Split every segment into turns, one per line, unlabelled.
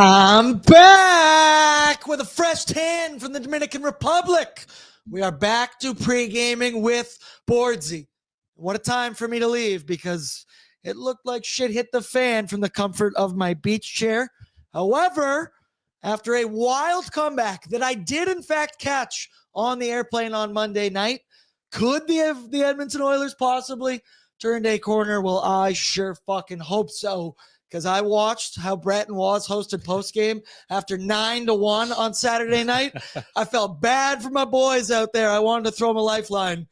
I'm back with a fresh tan from the Dominican Republic. We are back to pre-gaming with Bordzy. What a time for me to leave because it looked like shit hit the fan from the comfort of my beach chair. However, after a wild comeback that I did in fact catch on the airplane on Monday night, could the Edmonton Oilers possibly turned a corner? Well, I sure fucking hope so. Because I watched how Brett and Waz hosted postgame after 9-1 on Saturday night. I felt bad for my boys out there. I wanted to throw them a lifeline.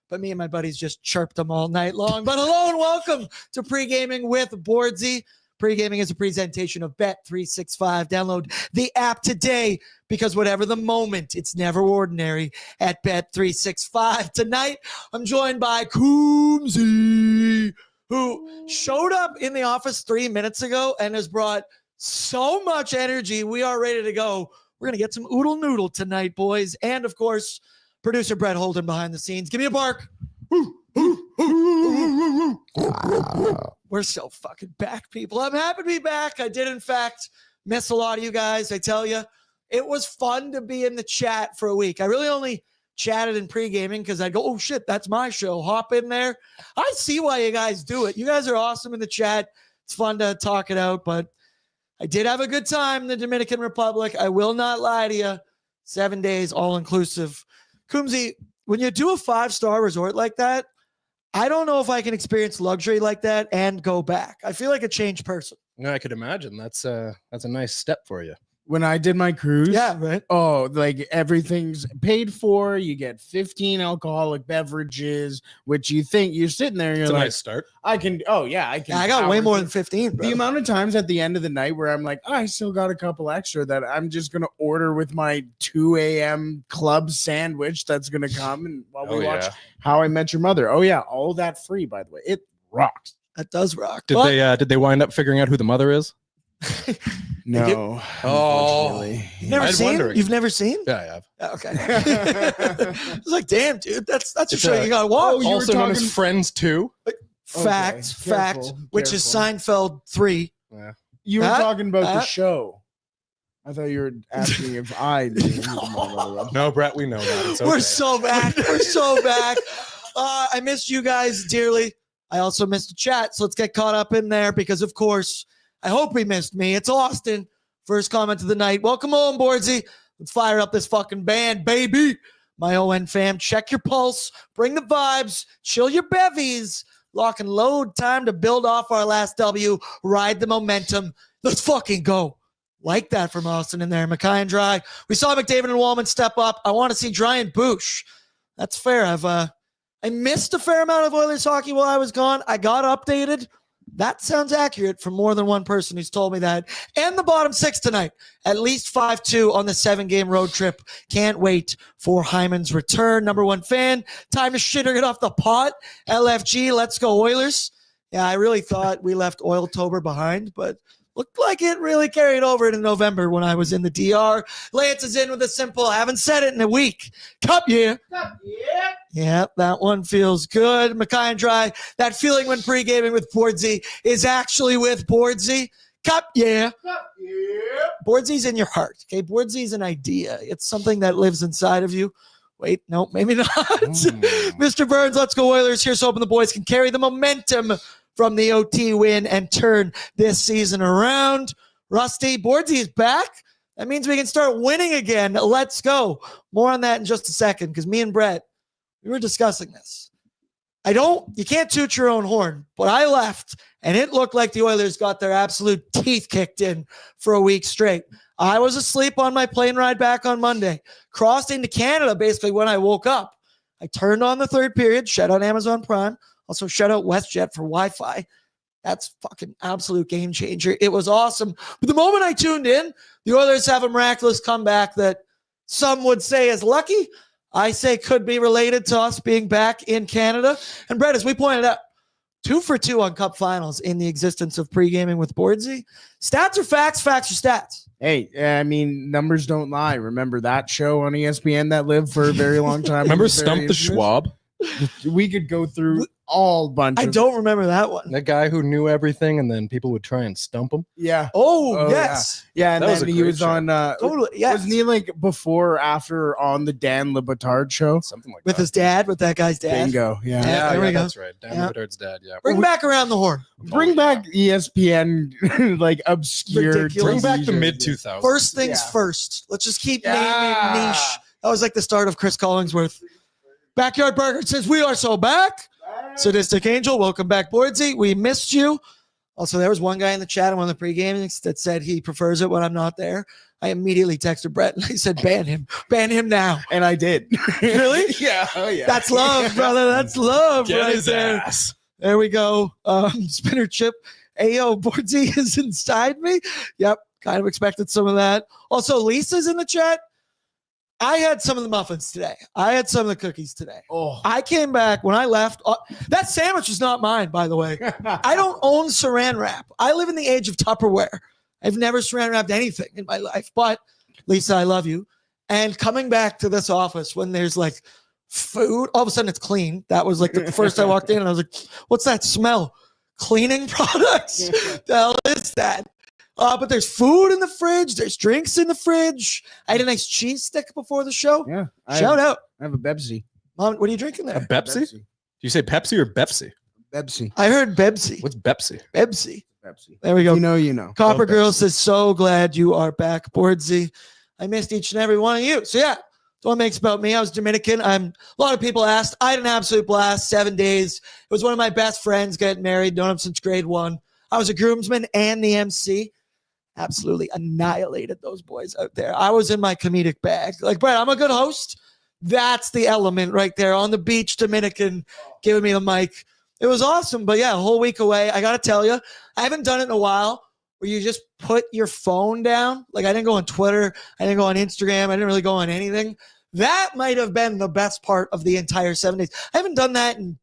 But me and my buddies just chirped them all night long. But hello and welcome to Pre-Gaming with Bordzy. Pre-Gaming is a presentation of Bet365. Download the app today because whatever the moment, it's never ordinary at Bet365. Tonight, I'm joined by Coombsy, who showed up in the office 3 minutes ago and has brought so much energy. We are ready to go. We're going to get some oodle noodle tonight, boys. And, of course, producer Brett Holden behind the scenes. Give me a bark. We're so fucking back, people. I'm happy to be back. I did, in fact, miss a lot of you guys. I tell you, it was fun to be in the chat for a week. I really only chatted in pre-gaming because I go, oh shit, that's my show. Hop in there. I see why you guys do it. You guys are awesome in the chat. It's fun to talk it out, but I did have a good time in the Dominican Republic. I will not lie to you. 7 days, all inclusive. Coombsy, when you do a 5-star resort like that, I don't know if I can experience luxury like that and go back. I feel like a changed person.
No, I could imagine. That's a nice step for you.
When I did my cruise,
yeah, right.
Oh, like everything's paid for. You get 15 alcoholic beverages, which you think you're sitting there and you're
It's a
like,
nice start.
I can. Oh yeah, I can.
Yeah, I got way more than 15. Bro.
The amount of times at the end of the night where I'm like, I still got a couple extra that I'm just gonna order with my 2 a.m. club sandwich that's gonna come and while we watch How I Met Your Mother. Oh yeah, all that free, by the way. It rocks.
That does rock.
Did they wind up figuring out who the mother is?
No.
Oh,
you've never seen? You've never seen?
Yeah, I have.
Okay. It's like, damn, dude, that's a show you gotta watch.
Oh, also known as Friends 2.
Fact, which is Seinfeld 3.
Yeah.
You were talking about the show. I thought you were asking if I did.
No, Brett, we know that. It's okay.
We're so back. We're so back. I missed you guys dearly. I also missed the chat, so let's get caught up in there because, of course, I hope he missed me. It's Austin. First comment of the night. Welcome home, Bordzy. Let's fire up this fucking band, baby. My ON fam, check your pulse. Bring the vibes. Chill your bevies. Lock and load. Time to build off our last W. Ride the momentum. Let's fucking go. Like that from Austin in there. Mackay and Dry. We saw McDavid and Wallman step up. I want to see Dry and Boosh. That's fair. I missed a fair amount of Oilers hockey while I was gone. I got updated. That sounds accurate from more than one person who's told me that. And the bottom 6 tonight. At least 5-2 on the 7-game road trip. Can't wait for Hyman's return. Number 1 fan. Time to shit or get off the pot. LFG, let's go Oilers. Yeah, I really thought we left Oiltober behind, but looked like it really carried over into November when I was in the DR. Lance is in with a simple, haven't said it in a week. Cup year. Cup year. Yeah, that one feels good. Mackay and Dry, that feeling when pre-gaming with Bordzy is actually with Bordzy. Cup year. Cup year. Bordzy's in your heart, okay? Bordzy's an idea. It's something that lives inside of you. Wait, no, maybe not. Mr. Burns, let's go Oilers. Here's hoping the boys can carry the momentum from the OT win and turn this season around. Rusty, Bordzy is back. That means we can start winning again. Let's go. More on that in just a second because me and Brett, we were discussing this. You can't toot your own horn, but I left and it looked like the Oilers got their absolute teeth kicked in for a week straight. I was asleep on my plane ride back on Monday, crossed into Canada basically when I woke up. I turned on the third period, shout out Amazon Prime. Also, shout out WestJet for Wi-Fi. That's fucking absolute game changer. It was awesome. But the moment I tuned in, the Oilers have a miraculous comeback that some would say is lucky. I say could be related to us being back in Canada. And Brett, as we pointed out, 2 for 2 on Cup Finals in the existence of pre-gaming with Bordzy. Stats are facts. Facts are stats.
Hey, I mean, numbers don't lie. Remember that show on ESPN that lived for a very long time?
Remember Stump the Schwab?
We could go through all bunch.
I don't remember that one.
That guy who knew everything, and then people would try and stump him.
Yeah.
Oh, yes.
Yeah, and
That was
then
a
he
great
was
show.
on.
Totally. Yes.
Wasn't he like before or after on the Dan Le Batard show?
Something like
With
that.
his dad, with that guy's dad.
Bingo. Yeah.
Yeah, there we go.
That's right. Dan
Yeah.
Bedard's dad. Yeah.
Bring back around the horn.
Bring back ESPN, like obscure.
Ridiculous.
Bring back the
television.
mid 2000s.
First things
Yeah.
first. Let's just keep
Yeah.
naming niche. That was like the start of Chris Collingsworth. Backyard Burger says, we are so back. Sadistic Angel, welcome back, Bordzy. We missed you. Also, there was one guy in the chat on one of the pre-gamings that said he prefers it when I'm not there. I immediately texted Brett and I said, ban him now.
And I did.
Really?
Yeah. Oh yeah.
That's love, brother. That's love
Get
right
his
there.
ass.
There we go. Spinner chip. Ayo, Bordzy is inside me. Yep. Kind of expected some of that. Also, Lisa's in the chat. I had some of the muffins today. I had some of the cookies today.
Oh.
I came back when I left. That sandwich is not mine, by the way. I don't own saran wrap. I live in the age of Tupperware. I've never saran wrapped anything in my life. But Lisa, I love you. And coming back to this office when there's like food, all of a sudden it's clean. That was like the first I walked in and I was like, what's that smell? Cleaning products? The hell is that? But there's food in the fridge. There's drinks in the fridge. I had a nice cheese stick before the show.
Yeah.
Shout out.
I have a Bebsy.
Mom, what are you drinking
A
there?
Pepsi? Do you say Pepsi or Bepsi?
Bebsy.
I heard Bebsy.
What's Bepsi?
Bebsy.
Pepsi.
There we go.
You know, you know.
Copper
Love
Girl
Bebsy.
says, so glad you are back, Bordzy. I missed each and every one of you. So yeah, that's what it makes about me. I was Dominican. A lot of people asked. I had an absolute blast. 7 days. It was one of my best friends getting married. Known him since grade 1. I was a groomsman and the MC. Absolutely annihilated those boys out there. I was in my comedic bag. Like, Brett, I'm a good host. That's the element right there on the beach, Dominican, giving me the mic. It was awesome. But yeah, a whole week away. I got to tell you, I haven't done it in a while where you just put your phone down. Like, I didn't go on Twitter. I didn't go on Instagram. I didn't really go on anything. That might have been the best part of the entire 7 days. I haven't done that in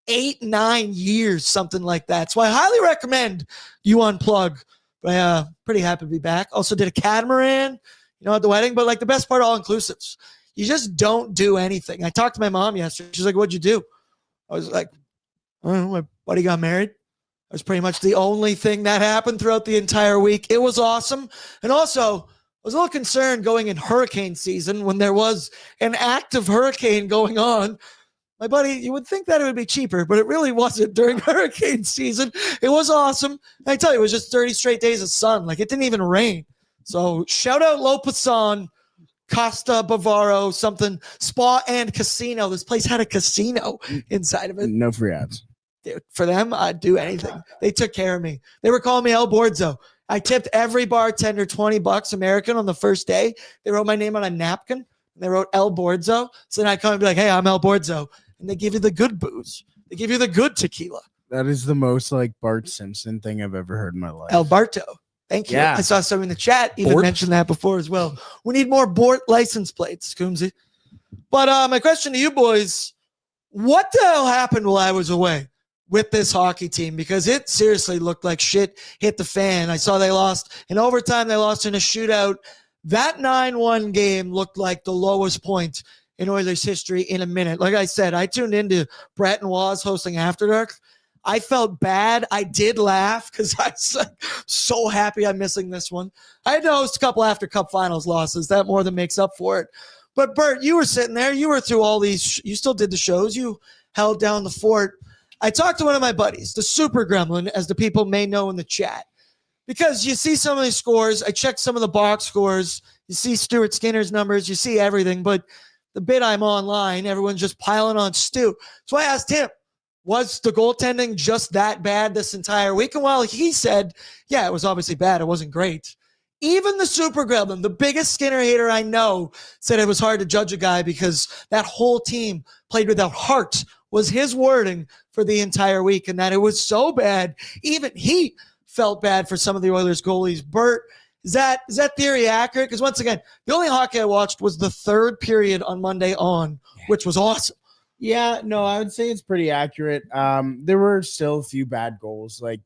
8-9 years, something like that. So I highly recommend you unplug. But pretty happy to be back. Also did a catamaran, at the wedding. But like the best part, all inclusives. You just don't do anything. I talked to my mom yesterday. She's like, "What'd you do?" I was like, "I don't know, my buddy got married." That was pretty much the only thing that happened throughout the entire week. It was awesome. And also, I was a little concerned going in hurricane season when there was an active hurricane going on. My buddy, you would think that it would be cheaper, but it really wasn't during hurricane season. It was awesome. I tell you, it was just 30 straight days of sun. Like, it didn't even rain. So shout out Lopasan, Costa Bavaro, something, spa and casino. This place had a casino inside of it.
No free ads.
Dude, for them, I'd do anything. They took care of me. They were calling me El Bordzo. I tipped every bartender $20 American on the first day. They wrote my name on a napkin. And they wrote El Bordzo. So then I'd come and be like, "Hey, I'm El Bordzo." And they give you the good booze. They give you the good tequila.
That is the most like Bart Simpson thing I've ever heard in my life.
El Barto. Thank you.
Yeah.
I saw some in the chat even
Bort?
mention that before as well. We need more Bort license plates, Coomsy. But my question to you boys, what the hell happened while I was away with this hockey team? Because it seriously looked like shit hit the fan. I saw they lost in overtime. They lost in a shootout. That 9-1 game looked like the lowest point in Oilers history in a minute. Like I said, I tuned into Brett and Waz hosting After Dark. I felt bad. I did laugh because I was like, so happy I'm missing this one. I had to host a couple after Cup Finals losses. That more than makes up for it. But Bert, you were sitting there. You were through all these. You still did the shows. You held down the fort. I talked to one of my buddies, the Super Gremlin, as the people may know in the chat. Because you see some of these scores. I checked some of the box scores. You see Stuart Skinner's numbers. You see everything. But the bit I'm online, everyone's just piling on Stu. So I asked him, was the goaltending just that bad this entire week? And while he said, yeah, it was obviously bad, it wasn't great. Even the Super Gremlin, the biggest Skinner hater I know, said it was hard to judge a guy because that whole team played without heart, was his wording for the entire week, and that it was so bad, even he felt bad for some of the Oilers goalies. Bert, is that theory accurate? Because once again, the only hockey I watched was the third period on Monday on, which was awesome.
Yeah, no, I would say it's pretty accurate. There were still a few bad goals. Like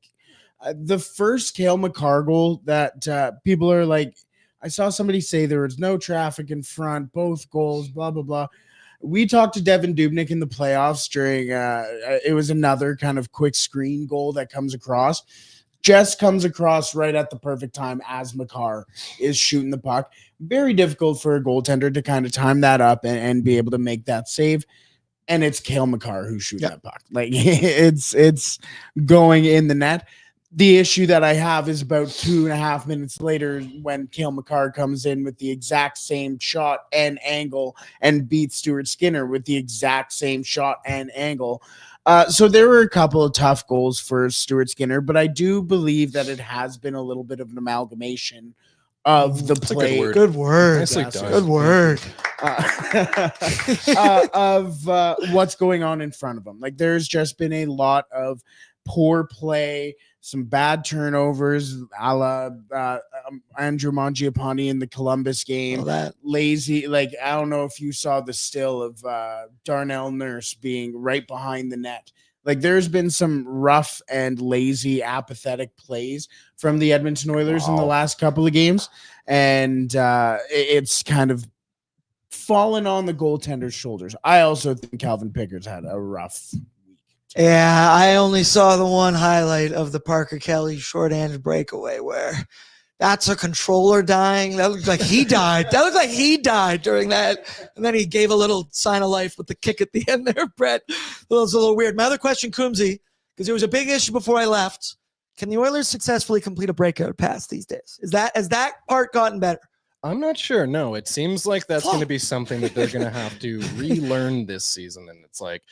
the first Cale Makar goal that people are like, I saw somebody say there was no traffic in front, both goals, blah, blah, blah. we talked to Devin Dubnyk in the playoffs during it was another kind of quick screen goal that comes across. Just comes across right at the perfect time as Makar is shooting the puck. Very difficult for a goaltender to kind of time that up and be able to make that save. And it's Cale Makar who shoots that puck. Like it's going in the net. The issue that I have is about 2.5 minutes later when Cale Makar comes in with the exact same shot and angle and beats Stuart Skinner with the exact same shot and angle. So there were a couple of tough goals for Stuart Skinner, but I do believe that it has been a little bit of an amalgamation of the play.
Good word.
Nicely done.
Good word.
Of what's going on in front of him. Like there's just been a lot of poor play, some bad darnovers, a la Andrew Mangiapane in the Columbus game. Lazy, like I don't know if you saw the still of Darnell Nurse being right behind the net. Like there's been some rough and lazy, apathetic plays from the Edmonton Oilers in the last couple of games, and it's kind of fallen on the goaltender's shoulders. I also think Calvin Pickett's had a rough week.
Yeah, I only saw the one highlight of the Parker Kelly short-handed breakaway where that's a controller dying. That looked like he died. That looked like he died during that. And then he gave a little sign of life with the kick at the end there, Brett. That was a little weird. My other question, Coombsy, because it was a big issue before I left. Can the Oilers successfully complete a breakout pass these days? Has that part gotten better?
I'm not sure. No, it seems like that's going to be something that they're going to have to relearn this season. And it's like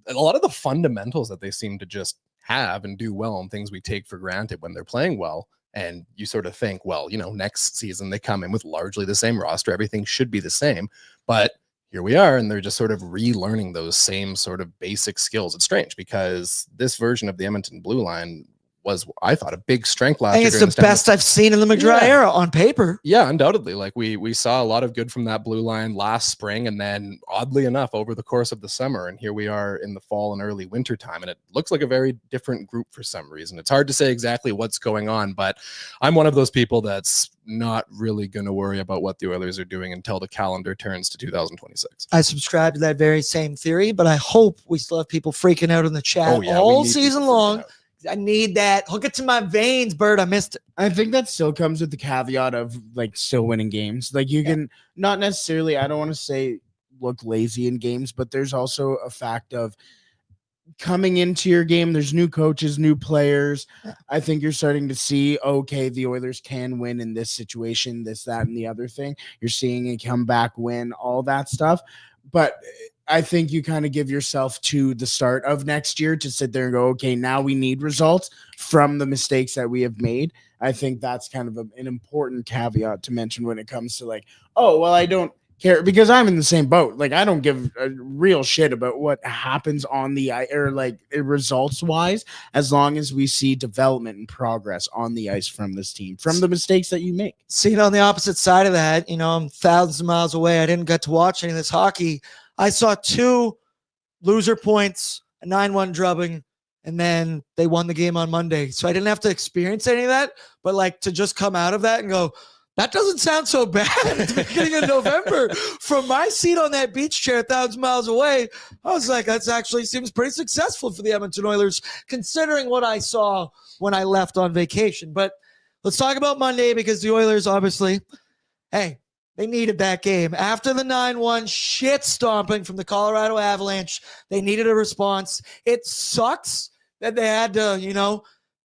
a lot of the fundamentals that they seem to just have and do well and things we take for granted when they're playing well. And you sort of think, well, you know, next season they come in with largely the same roster. Everything should be the same. But here we are, and they're just sort of relearning those same sort of basic skills. It's strange because this version of the Edmonton Blue Line was, I thought, a big strength last year.
I think it's the best I've seen in the McGrath era on paper.
Yeah, undoubtedly. Like we saw a lot of good from that blue line last spring, and then oddly enough, over the course of the summer, and here we are in the fall and early winter time, and it looks like a very different group for some reason. It's hard to say exactly what's going on, but I'm one of those people that's not really going to worry about what the Oilers are doing until the calendar turns to 2026.
I subscribe to that very same theory, but I hope we still have people freaking out in the chat all season long. I need that. Hook it to my veins, Bird. I missed it.
I think that still comes with the caveat of like still winning games. Like you can not necessarily, I don't want to say look lazy in games, but there's also a fact of coming into your game. There's new coaches, new players. I think you're starting to see, okay, the Oilers can win in this situation, this, that, and the other thing. You're seeing a comeback win, all that stuff. But I think you kind of give yourself to the start of next year to sit there and go, okay, now we need results from the mistakes that we have made. I think that's kind of an important caveat to mention when it comes to like, oh, well, I don't care because I'm in the same boat. Like, I don't give a real shit about what happens on the ice or like results wise, as long as we see development and progress on the ice from this team, from the mistakes that you make.
Seeing on the opposite side of that, you know, I'm thousands of miles away. I didn't get to watch any of this hockey. I saw 2 loser points, a 9-1 drubbing, and then they won the game on Monday. So I didn't have to experience any of that, but like to just come out of that and go, that doesn't sound so bad at the beginning of November. From my seat on that beach chair thousands of miles away, I was like, that actually seems pretty successful for the Edmonton Oilers, considering what I saw when I left on vacation. But let's talk about Monday because the Oilers obviously, hey, they needed that game. After the 9-1 shit stomping from the Colorado Avalanche, they needed a response. It sucks that they had to, you know,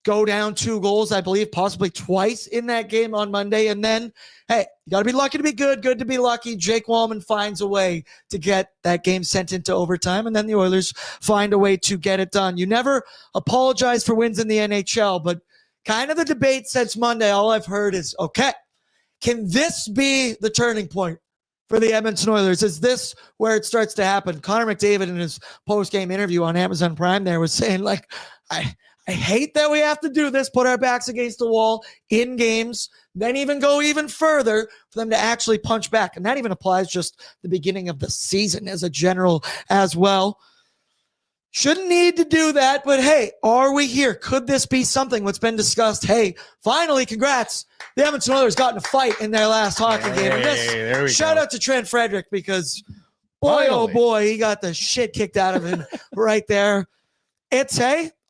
go down 2 goals, I believe, possibly twice in that game on Monday. And then, hey, you got to be lucky to be good to be lucky. Jake Wallman finds a way to get that game sent into overtime, and then the Oilers find a way to get it done. You never apologize for wins in the NHL, but kind of the debate since Monday, all I've heard is, okay, can this be the turning point for the Edmonton Oilers? Is this where it starts to happen? Connor McDavid in his post-game interview on Amazon Prime there was saying, like, I hate that we have to do this, put our backs against the wall in games, then even go even further for them to actually punch back. And that even applies just the beginning of the season as a general as well. Shouldn't need to do that, but hey, are we here? Could this be something what's been discussed? Hey, finally, congrats. The Edmonton Oilers got in a fight in their last hockey game. And this, shout out to Trent Frederick because Boy, oh
Finally.
boy, he got the shit kicked out of him right there.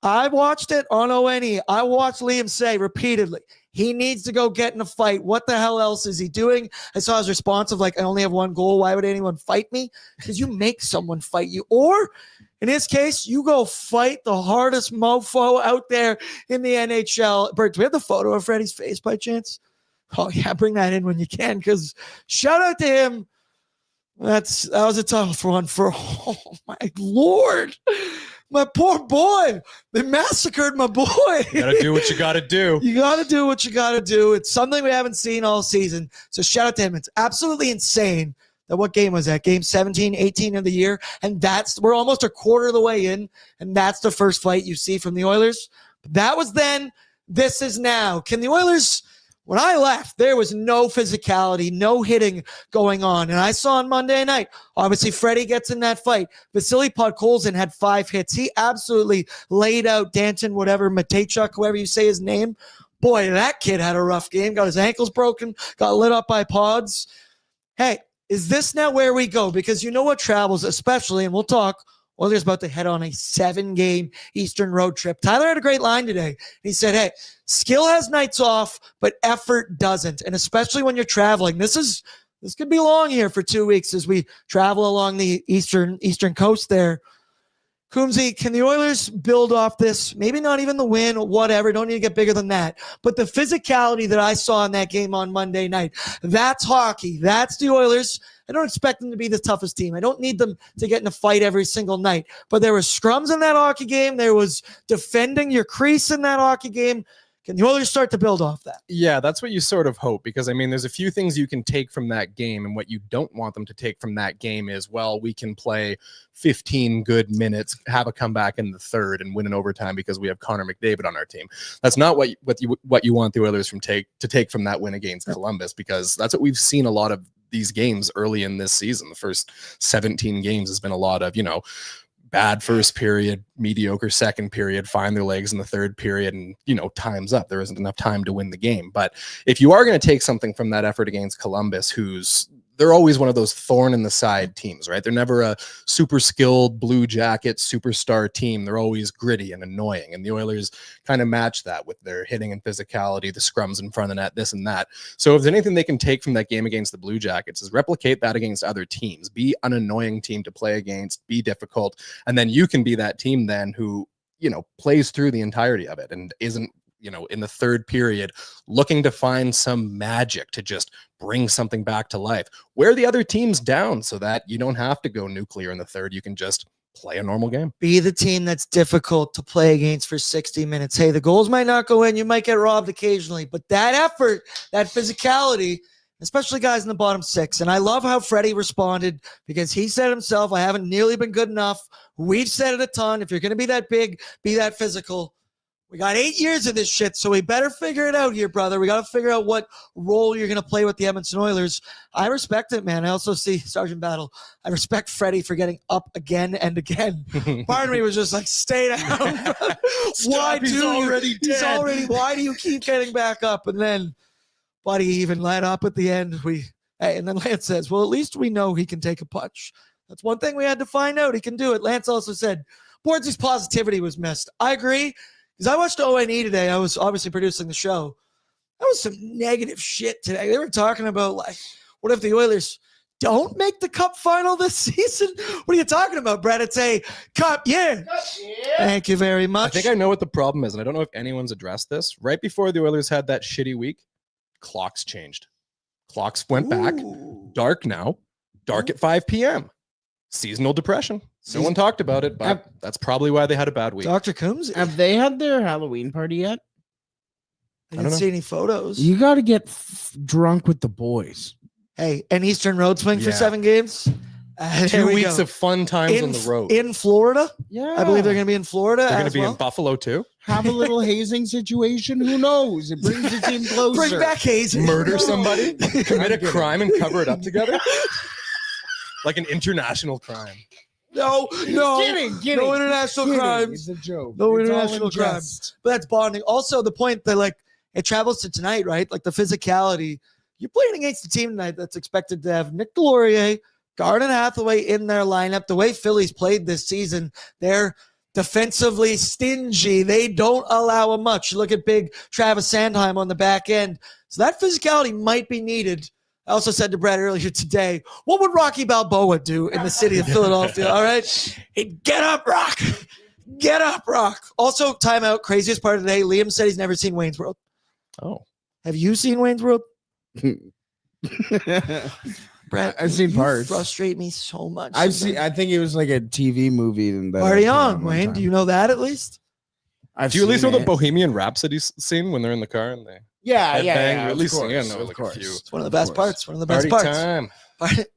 I watched it on ONE. I watched Liam say repeatedly, he needs to go get in a fight. What the hell else is he doing? I saw his response of like, I only have one goal. Why would anyone fight me? Because you make someone fight you. Or in his case, you go fight the hardest mofo out there in the NHL. Bert, do we have the photo of Freddie's face by chance? Oh yeah, bring that in when you can, because shout out to him. That was a tough one for, oh my Lord. My poor boy. They massacred my boy.
You gotta do what you gotta do.
You gotta do what you gotta do. It's something we haven't seen all season. So shout out to him. It's absolutely insane that what game was that? Game 17, 18 of the year. And we're almost a quarter of the way in. And that's the first fight you see from the Oilers. That was then. This is now. Can the Oilers... When I left, there was no physicality, no hitting going on. And I saw on Monday night, obviously Freddie gets in that fight. Vasily Podkolzin had 5 hits. He absolutely laid out Danton, whatever, Matejchuk, whoever you say his name. Boy, that kid had a rough game. Got his ankles broken, got lit up by pods. Hey, is this now where we go? Because you know what travels, especially, and we'll talk, Oilers about to head on a 7-game Eastern road trip. Tyler had a great line today. He said, hey, skill has nights off, but effort doesn't. And especially when you're traveling, this could be long here for 2 weeks as we travel along the eastern coast there. Coombsy, can the Oilers build off this? Maybe not even the win or whatever. Don't need to get bigger than that. But the physicality that I saw in that game on Monday night, that's hockey. That's the Oilers. I don't expect them to be the toughest team. I don't need them to get in a fight every single night. But there was scrums in that hockey game. There was defending your crease in that hockey game. Can the Oilers start to build off that?
Yeah, that's what you sort of hope, because I mean, there's a few things you can take from that game, and what you don't want them to take from that game is, well, we can play 15 good minutes, have a comeback in the third, and win in overtime because we have Connor McDavid on our team. That's not what you want the Oilers to take from that win against Columbus, because that's what we've seen a lot of these games early in this season. The first 17 games has been a lot of, bad first period, mediocre second period, find their legs in the third period, and time's up. There isn't enough time to win the game. But if you are going to take something from that effort against Columbus, they're always one of those thorn in the side teams, right? They're never a super skilled Blue Jacket superstar team. They're always gritty and annoying. And the Oilers kind of match that with their hitting and physicality, the scrums in front of the net, this and that. So if there's anything they can take from that game against the Blue Jackets is replicate that against other teams. Be an annoying team to play against, be difficult. And then you can be that team then who, plays through the entirety of it and isn't, in the third period, looking to find some magic to just bring something back to life. Wear the other teams down so that you don't have to go nuclear in the third. You can just play a normal game.
Be the team that's difficult to play against for 60 minutes. Hey, the goals might not go in. You might get robbed occasionally, but that effort, that physicality, especially guys in the bottom 6. And I love how Freddie responded, because he said himself, I haven't nearly been good enough. We've said it a ton. If you're going to be that big, be that physical. We got 8 years of this shit, so we better figure it out here, brother. We got to figure out what role you're going to play with the Edmonton Oilers. I respect it, man. I also see Sergeant Battle. I respect Freddie for getting up again and again. Part of me was just like, stay down. Why do you keep getting back up? And then, buddy even let up at the end. And then Lance says, well, at least we know he can take a punch. That's one thing we had to find out. He can do it. Lance also said, Bordzy's positivity was missed. I agree. Because I watched ONE today. I was obviously producing the show. That was some negative shit today. They were talking about, like, what if the Oilers don't make the cup final this season? What are you talking about, Brett? It's a cup year. Thank you very much.
I think I know what the problem is, and I don't know if anyone's addressed this. Right before the Oilers had that shitty week, clocks changed. Clocks went back. Dark now. Dark at 5 p.m. Seasonal depression. No one talked about it, but that's probably why they had a bad week.
Dr. Coombs,
Have they had their Halloween party yet?
I didn't see any photos.
You got to get drunk with the boys.
Hey, an Eastern road swing for 7 games?
2 weeks of fun times on the road.
In Florida?
Yeah.
I believe they're going to be in Florida.
They're going to be in Buffalo, too.
Have a little hazing situation. Who knows? It brings the team closer.
Bring back hazing.
Murder somebody, commit a crime, and cover it up together. Like an international crime.
No.
Kidding.
No international crimes.
It's a joke.
No
It's
international
all in
crimes.
jest.
But that's bonding. Also, the point that, like, it travels to tonight, right? Like the physicality. You're playing against a team tonight that's expected to have Nick Delorier, Garden Hathaway in their lineup. The way Philly's played this season, they're defensively stingy. They don't allow him much. You look at big Travis Sandheim on the back end. So that physicality might be needed. I also said to Brad earlier today, what would Rocky Balboa do in the city of Philadelphia? All right. He'd get up, Rock. Get up, Rock. Also, timeout. Craziest part of the day. Liam said he's never seen Wayne's World.
Oh.
Have you seen Wayne's World? Brett,
I've seen parts.
Frustrate me so much.
I think it was like a TV movie.
Party on, Wayne. Do you know that at least?
Do you at least know the Bohemian Rhapsody scene when they're in the car and they
Yeah.
At least
course,
yeah, no, like a few.
It's one of the best parts. One of the best
Party
parts.
time.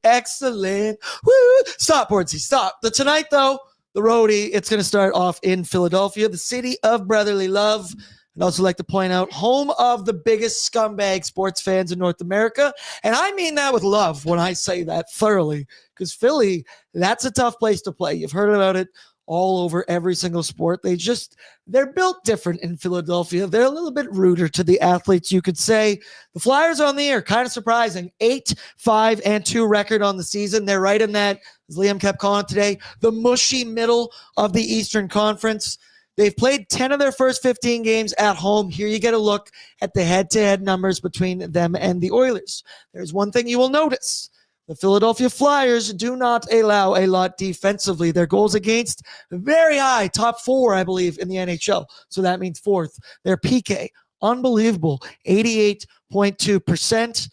Excellent. Woo! Stop, Bordzy. Stop. Tonight, though, the roadie, it's going to start off in Philadelphia, the city of brotherly love. I'd also like to point out, home of the biggest scumbag sports fans in North America. And I mean that with love when I say that thoroughly, because Philly, that's a tough place to play. You've heard about it all over every single sport. They're built different in Philadelphia. They're a little bit ruder to the athletes, you could say. The Flyers on the air, kind of surprising. 8-5-2 record on the season. They're right in that, as Liam kept calling it today, the mushy middle of the Eastern Conference. They've played 10 of their first 15 games at home. Here you get a look at the head-to-head numbers between them and the Oilers. There's one thing you will notice. The Philadelphia Flyers do not allow a lot defensively. Their goals against, very high, top 4, I believe, in the NHL. So that means 4th. Their PK, unbelievable, 88.2%.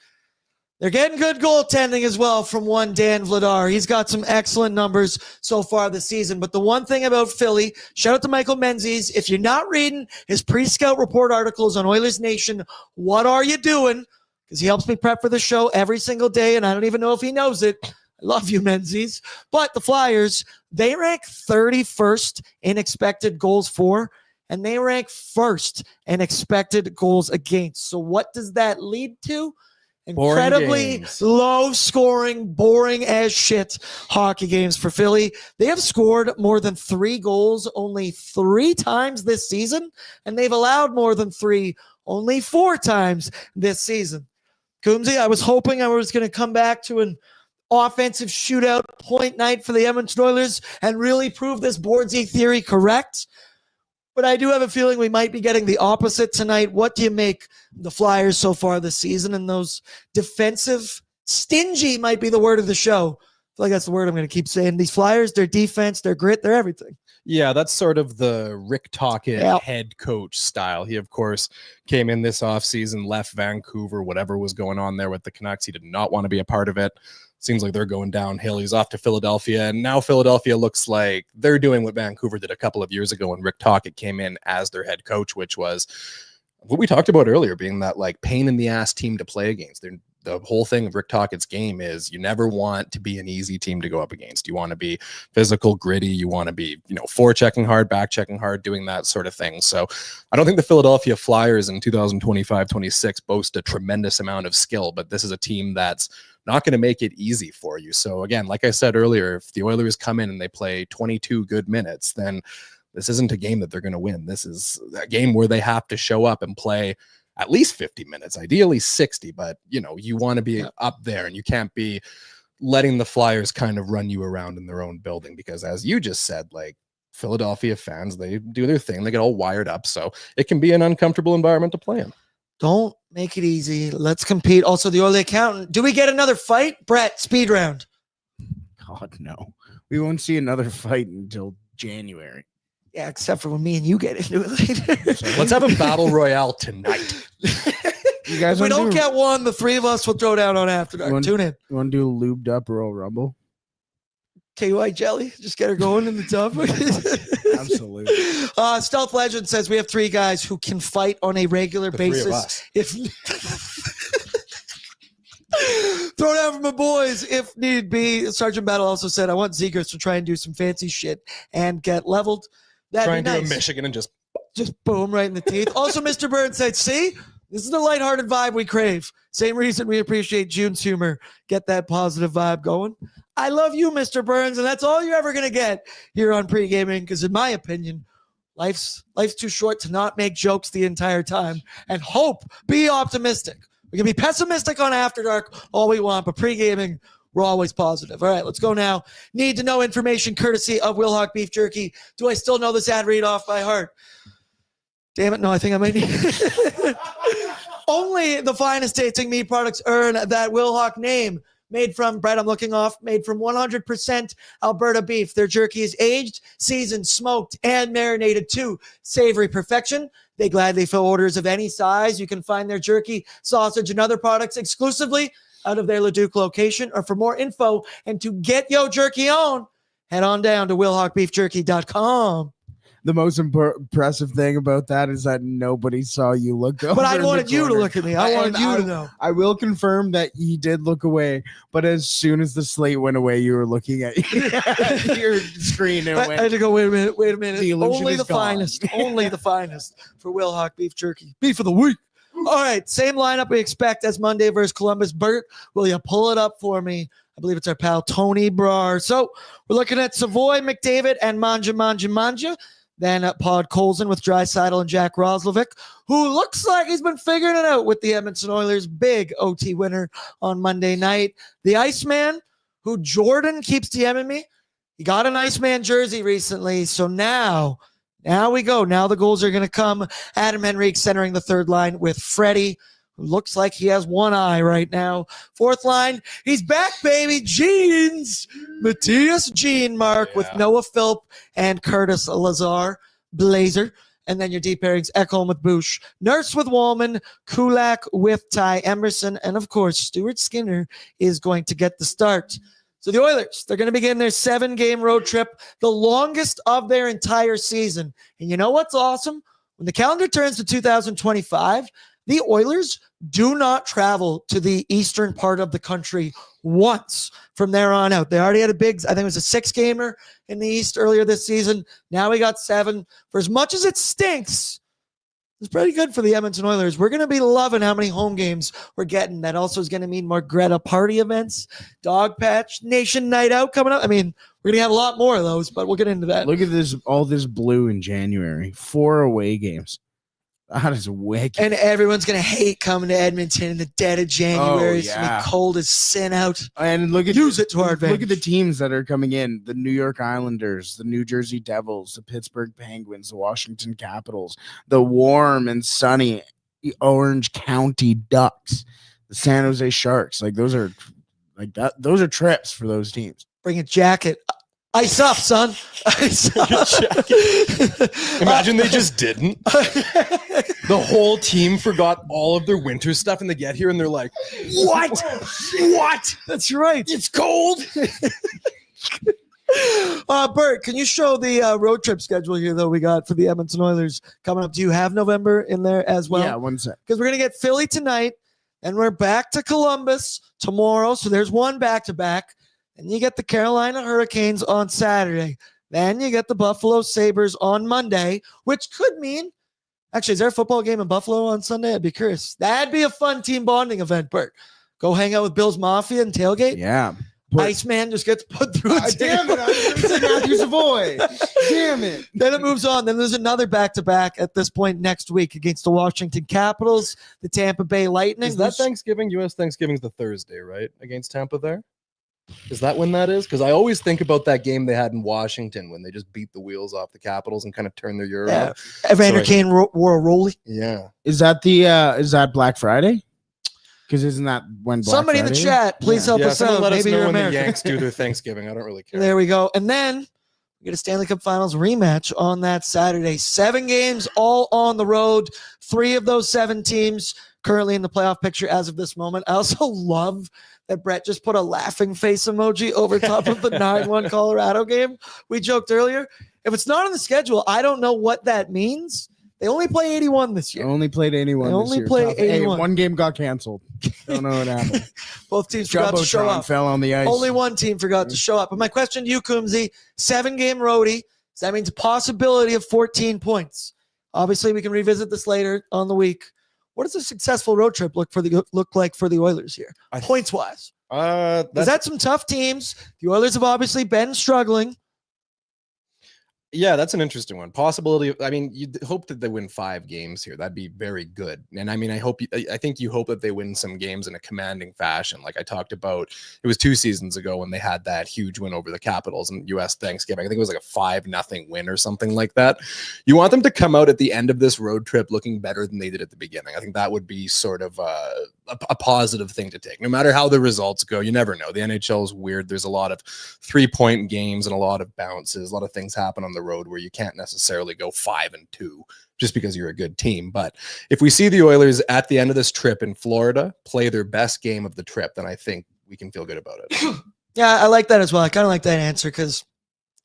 They're getting good goaltending as well from one Dan Vladar. He's got some excellent numbers so far this season. But the one thing about Philly, shout out to Michael Menzies. If you're not reading his pre-scout report articles on Oilers Nation, what are you doing? Because he helps me prep for the show every single day, and I don't even know if he knows it. I love you, Menzies. But the Flyers, they rank 31st in expected goals for, and they rank 1st in expected goals against. So what does that lead to? Incredibly low scoring, boring as shit hockey games for Philly. They have scored more than 3 goals only 3 times this season, and they've allowed more than 3 only 4 times this season. Coombsy, I was hoping I was going to come back to an offensive shootout point night for the Edmonton Oilers and really prove this Bordzy theory correct. But I do have a feeling we might be getting the opposite tonight. What do you make the Flyers so far this season? And those defensive, stingy might be the word of the show. I feel like that's the word I'm going to keep saying. These Flyers, their defense, their grit, they're everything.
Yeah, that's sort of the Rick Tocchet head coach style. He, of course, came in this offseason, left Vancouver, whatever was going on there with the Canucks. He did not want to be a part of it. Seems like they're going downhill. He's off to Philadelphia, and now Philadelphia looks like they're doing what Vancouver did a couple of years ago when Rick Tocchet came in as their head coach, which was what we talked about earlier, being that like pain in the ass team to play against. The whole thing of Rick Tocchet's game is you never want to be an easy team to go up against. You want to be physical, gritty. You want to be, forechecking hard, back checking hard, doing that sort of thing. So I don't think the Philadelphia Flyers in 2025-26 boast a tremendous amount of skill, but this is a team that's not going to make it easy for you. So again, like I said earlier, if the Oilers come in and they play 22 good minutes, then this isn't a game that they're going to win. This is a game where they have to show up and play at least 50 minutes, ideally 60, but you want to be up there and you can't be letting the Flyers kind of run you around in their own building, because as you just said, like Philadelphia fans, they do their thing. They get all wired up. So it can be an uncomfortable environment to play in.
Don't make it easy. Let's compete. Also, the Oilers accountant. Do we get another fight? Brett, speed round.
God, no. We won't see another fight until January.
Yeah, except for when me and you get into it later.
Let's have a battle royale tonight.
You guys,
if we don't get one, the 3 of us will throw down on After Dark. Tune in.
You want to do a lubed up Royal Rumble?
KY jelly, just get her going in the tub.
Absolutely.
Stealth Legend says we have 3 guys who can fight on a regular basis. If throw down for my boys if need be. Sergeant Battle also said, I want Zegers to try and do some fancy shit and get leveled. That'd
try
be
and
nice.
do a Michigan and just
boom right in the teeth. Also, Mr. Bird said, see, this is the lighthearted vibe we crave. Same reason we appreciate June's humor. Get that positive vibe going. I love you, Mr. Burns, and that's all you're ever going to get here on Pregaming, because in my opinion, life's too short to not make jokes the entire time. And hope, be optimistic. We can be pessimistic on After Dark all we want, but Pregaming, We're always positive. All right, let's go now. Need to know information courtesy of Wilhock Beef Jerky. Do I still know this ad read off by heart? Damn it, no, I think I might need Only the finest tasting meat products earn that Wilhock name. Made from, Brett, I'm looking off, made from 100% Alberta beef. Their jerky is aged, seasoned, smoked, and marinated to savory perfection. They gladly fill orders of any size. You can find their jerky, sausage, and other products exclusively out of their Leduc location. Or for more info and to get your jerky on, head on down to willhockbeefjerky.com.
The most impressive thing about that is that nobody saw you look over.
But I wanted you to look at me. I wanted you to know.
I will confirm that he did look away, but as soon as the slate went away, you were looking at your screen. And
I had to go, wait a minute.
The
Only the finest. Only the finest for Wilhock Beef Jerky. Beef of the week. All right, same lineup we expect as Monday versus Columbus. Bert, will you pull it up for me? I believe it's our pal Tony Brar. So we're looking at Savoy, McDavid, and Manja. Then Pod Colson with Draisaitl and Jack Roslovic, who looks like he's been figuring it out with the Edmonton Oilers' big OT winner on Monday night. The Iceman, who Jordan keeps DMing me. He got an Iceman jersey recently, so now we go. Now the goals are going to come. Adam Henrique centering the third line with Freddie, who looks like he has one eye right now. Fourth line, he's back, baby. Jeans. Matthias Jean-Mark with Noah Philp and Curtis Lazar. Blazer. And then your deep pairings, Ekholm with Bush, Nurse with Wallman, Kulak with Ty Emerson, and of course, Stuart Skinner is going to get the start. So the Oilers, they're going to begin their 7-game road trip, the longest of their entire season. And you know what's awesome? When the calendar turns to 2025, the Oilers do not travel to the eastern part of the country once from there on out. They already had I think it was a 6-gamer in the East earlier this season. Now we got 7. For as much as it stinks, it's pretty good for the Edmonton Oilers. We're going to be loving how many home games we're getting. That also is going to mean more Greta party events, Dogpatch, Nation Night Out coming up. I mean, we're going to have a lot more of those, but we'll get into that.
Look at this, all this blue in January. 4 away games. That is wicked.
And everyone's going to hate coming to Edmonton in the dead of January. It's going to be cold as sin out.
And
use it to our advantage.
Look at the teams that are coming in. The New York Islanders, the New Jersey Devils, the Pittsburgh Penguins, the Washington Capitals, the warm and sunny Orange County Ducks, the San Jose Sharks. Those are trips for those teams.
Bring a jacket. Ice up, son. Ice up.
Imagine they just didn't. The whole team forgot all of their winter stuff and they get here and they're like, what? What?
That's right.
It's cold.
Bert, can you show the road trip schedule here, though, we got for the Edmonton Oilers coming up? Do you have November in there as well?
Yeah, one sec.
Because we're going to get Philly tonight and we're back to Columbus tomorrow. So there's one back-to-back. And you get the Carolina Hurricanes on Saturday. Then you get the Buffalo Sabres on Monday, which could mean, actually, is there a football game in Buffalo on Sunday? I'd be curious. That'd be a fun team bonding event, Bert. Go hang out with Bill's Mafia and tailgate.
Yeah.
Iceman just gets put through a
damn it. I'm Matthew Savoy. Damn it.
Then it moves on. Then there's another back-to-back at this point next week against the Washington Capitals, the Tampa Bay Lightning.
Is that Thanksgiving? U.S. Thanksgiving's the Thursday, right? Against Tampa there? Is that when that is? Because I always think about that game they had in Washington when they just beat the wheels off the Capitals and kind of turned their year around.
Evander Kane wore a rollie.
Yeah.
Is that Black Friday? Because isn't that when Black
Somebody
Friday
in the chat, please help us out.
Let
Maybe
us know
you're
when
American.
the Yanks do their Thanksgiving. I don't really care.
There we go. And then we get a Stanley Cup Finals rematch on that Saturday. 7 games all on the road. 3 of those 7 teams currently in the playoff picture as of this moment. I also love that Brett just put a laughing face emoji over top of the 9-1 Colorado game. We joked earlier. If it's not on the schedule, I don't know what that means. They only play 81 this year.
Only played 81
They
this
only
year.
play
Tough. Hey,
81.
one game got canceled. Don't know what happened.
Both teams forgot to show
Jumbotron
up.
fell on the ice.
Only one team forgot to show up. But my question to you, Coombsy, 7-game roadie. So that means a possibility of 14 points. Obviously, we can revisit this later on the week. What does a successful road trip look like for the Oilers here, points-wise? Is that some tough teams? The Oilers have obviously been struggling.
Yeah, that's an interesting one. Possibility. I mean, you'd hope that they win 5 games here. That'd be very good. And I mean, I think you hope that they win some games in a commanding fashion. Like I talked about, it was 2 seasons ago when they had that huge win over the Capitals in U.S. Thanksgiving. I think it was like a 5-0 win or something like that. You want them to come out at the end of this road trip looking better than they did at the beginning. I think that would be sort of a positive thing to take. No matter how the results go, you never know. The NHL is weird. There's a lot of 3-point games and a lot of bounces. A lot of things happen on the road where you can't necessarily go 5-2 just because you're a good team. But if we see the Oilers at the end of this trip in Florida play their best game of the trip, then I think we can feel good about it.
Yeah, I like that as well. I kind of like that answer because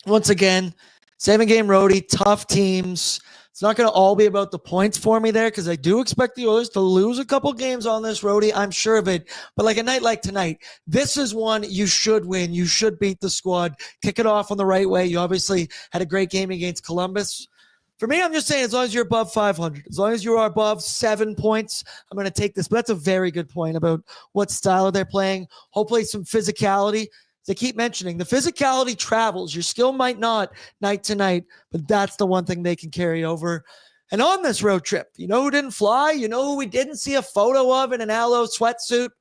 once again, 7-game roadie, tough teams. It's not going to all be about the points for me there because I do expect the Oilers to lose a couple games on this roadie. I'm sure of it. But like a night like tonight, this is one you should win. You should beat the squad. Kick it off on the right way. You obviously had a great game against Columbus. For me, I'm just saying as long as you're above 500, as long as you are above 7 points, I'm going to take this. But that's a very good point about what style they're playing. Hopefully some physicality. They keep mentioning the physicality travels. Your skill might not night to night, but that's the one thing they can carry over. And on this road trip, you know who didn't fly? You know who we didn't see a photo of in an aloe sweatsuit?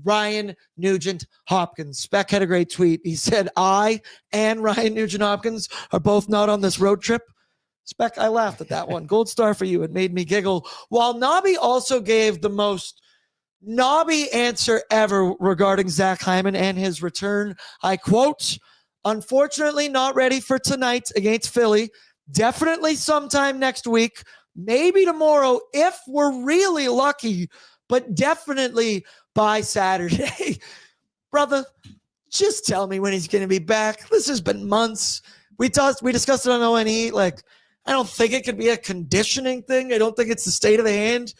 Ryan Nugent-Hopkins. Speck had a great tweet. He said, I and Ryan Nugent-Hopkins are both not on this road trip. Speck, I laughed at that one. Gold star for you. It made me giggle. While Nobby also gave the most knobby answer ever regarding Zach Hyman and his return. I quote, unfortunately not ready for tonight against Philly. Definitely sometime next week. Maybe tomorrow if we're really lucky, but definitely by Saturday. Brother, just tell me when he's going to be back. This has been months. We discussed it on ONE. Like, I don't think it could be a conditioning thing. I don't think it's the state of the hand.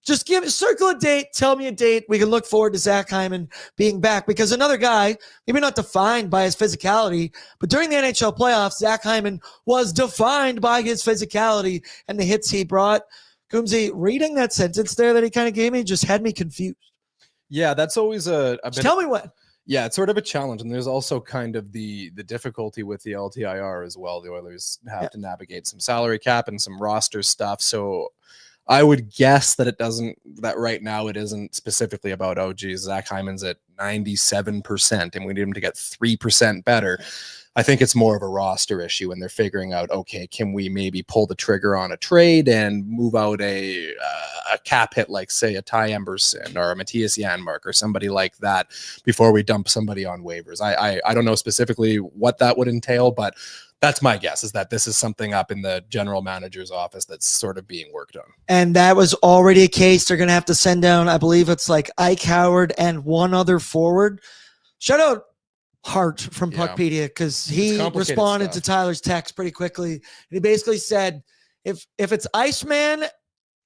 Just circle a date, tell me a date. We can look forward to Zach Hyman being back because another guy, maybe not defined by his physicality, but during the NHL playoffs, Zach Hyman was defined by his physicality and the hits he brought. Coombsy, reading that sentence there that he kind of gave me just had me confused.
Yeah, that's always a bit.
Tell me when.
Yeah, it's sort of a challenge, and there's also kind of the difficulty with the LTIR as well. The Oilers have to navigate some salary cap and some roster stuff, so I would guess that that right now it isn't specifically about, oh, geez, Zach Hyman's at 97% and we need him to get 3% better. I think it's more of a roster issue and they're figuring out, okay, can we maybe pull the trigger on a trade and move out a cap hit like, say, a Ty Emberson or a Matthias Janmark or somebody like that before we dump somebody on waivers. I don't know specifically what that would entail, but that's my guess, is that this is something up in the general manager's office that's sort of being worked on.
And that was already a case. They're going to have to send down, I believe it's like Ike Howard and one other forward. Shout out Hart from Puckpedia because he responded to Tyler's text pretty quickly. And he basically said, if it's Iceman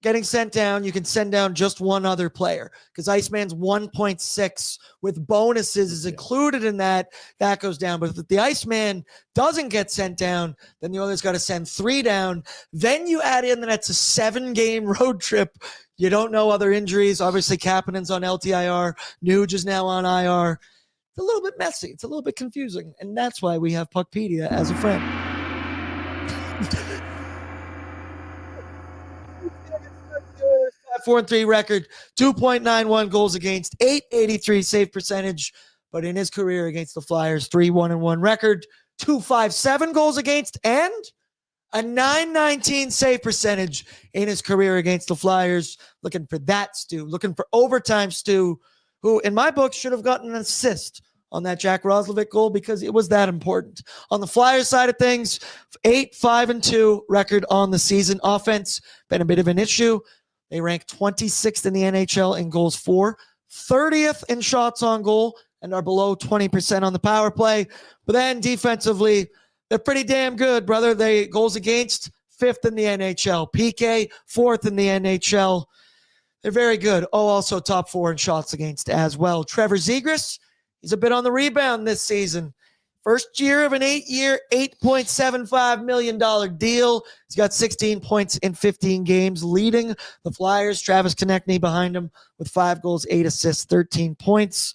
getting sent down, you can send down just one other player because Iceman's 1.6 with bonuses is included in that. That goes down. But if the Iceman doesn't get sent down, then the Oilers got to send 3 down. Then you add in that it's a 7-game road trip. You don't know other injuries. Obviously, Kapanen's on LTIR. Nuge is now on IR. It's a little bit messy. It's a little bit confusing. And that's why we have Puckpedia as a friend. 4-3 record, 2.91 goals against, 883 save percentage. But in his career against the Flyers, 3-1-1 record, 257 goals against, and a 919 save percentage in his career against the Flyers. Looking for that, Stu. Looking for overtime, Stu, who in my book should have gotten an assist on that Jack Roslovic goal because it was that important. On the Flyers side of things, 8-5-2 record on the season. Offense been a bit of an issue. They rank 26th in the NHL in goals for, 30th in shots on goal, and are below 20% on the power play. But then defensively, they're pretty damn good, brother. They goals against, 5th in the NHL. PK, 4th in the NHL. They're very good. Oh, also top 4 in shots against as well. Trevor Zegras, he's a bit on the rebound this season. First year of an 8-year, $8.75 million deal. He's got 16 points in 15 games, leading the Flyers. Travis Konechny behind him with 5 goals, 8 assists, 13 points.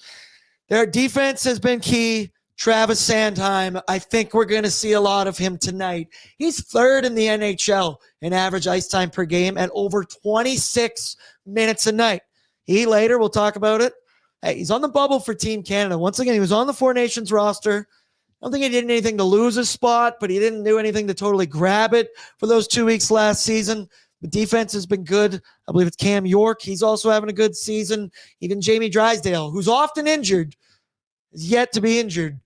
Their defense has been key. Travis Sandheim, I think we're going to see a lot of him tonight. He's third in the NHL in average ice time per game at over 26 minutes a night. We'll talk about it. Hey, he's on the bubble for Team Canada. Once again, he was on the Four Nations roster. I don't think he did anything to lose his spot, but he didn't do anything to totally grab it for those 2 weeks last season. The defense has been good. I believe it's Cam York. He's also having a good season. Even Jamie Drysdale, who's often injured, is yet to be injured.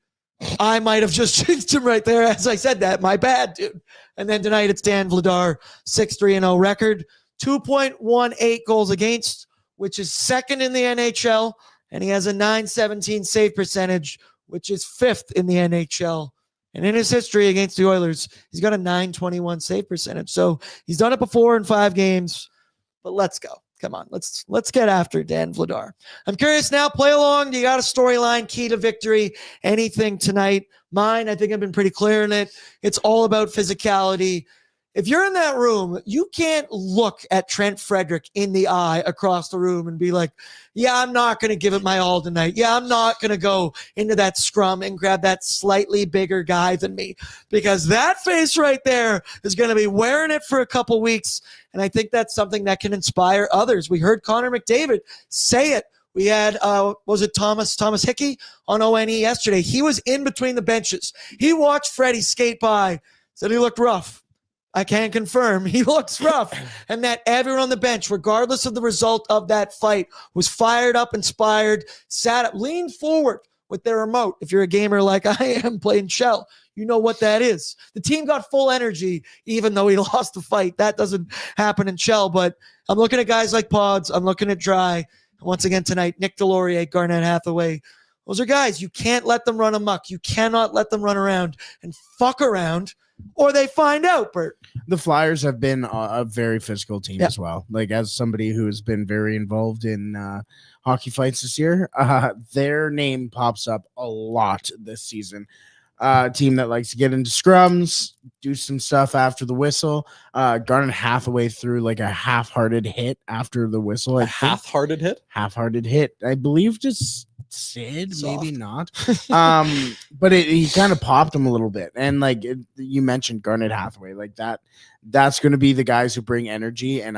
I might have just jinxed him right there as I said that. My bad, dude. And then tonight it's Dan Vladar, 6-3-0 record, 2.18 goals against, which is second in the NHL, and he has a .917 save percentage, which is fifth in the NHL. And in his history against the Oilers, he's got a .921 save percentage. So he's done it before in 5 games, but let's go. Come on, let's get after Dan Vladar. I'm curious now, play along. You got a storyline, key to victory, anything tonight? Mine, I think I've been pretty clear in it. It's all about physicality. If you're in that room, you can't look at Trent Frederick in the eye across the room and be like, yeah, I'm not going to give it my all tonight. Yeah, I'm not going to go into that scrum and grab that slightly bigger guy than me, because that face right there is going to be wearing it for a couple weeks. And I think that's something that can inspire others. We heard Connor McDavid say it. We had, was it Thomas Hickey on ONE yesterday? He was in between the benches. He watched Freddie skate by, said he looked rough. I can't confirm. He looks rough. And that everyone on the bench, regardless of the result of that fight, was fired up, inspired, sat up, leaned forward with their remote. If you're a gamer like I am playing Shell, you know what that is. The team got full energy, even though he lost the fight. That doesn't happen in Shell. But I'm looking at guys like Pods. I'm looking at Dry. And once again tonight, Nick Delorier, Garnett Hathaway. Those are guys. You can't let them run amok. You cannot let them run around and fuck around, or they find out, Bert.
The Flyers have been a very physical team as well. Like, as somebody who has been very involved in hockey fights this year, their name pops up a lot this season. Team that likes to get into scrums, do some stuff after the whistle. Garnet Hathaway threw like a half-hearted hit after the whistle.
Half-hearted hit?
Half-hearted hit. I believe just Sid,
Soft.
maybe not. But he kind of popped him a little bit. And like you mentioned, Garnet Hathaway, like that's going to be the guys who bring energy. And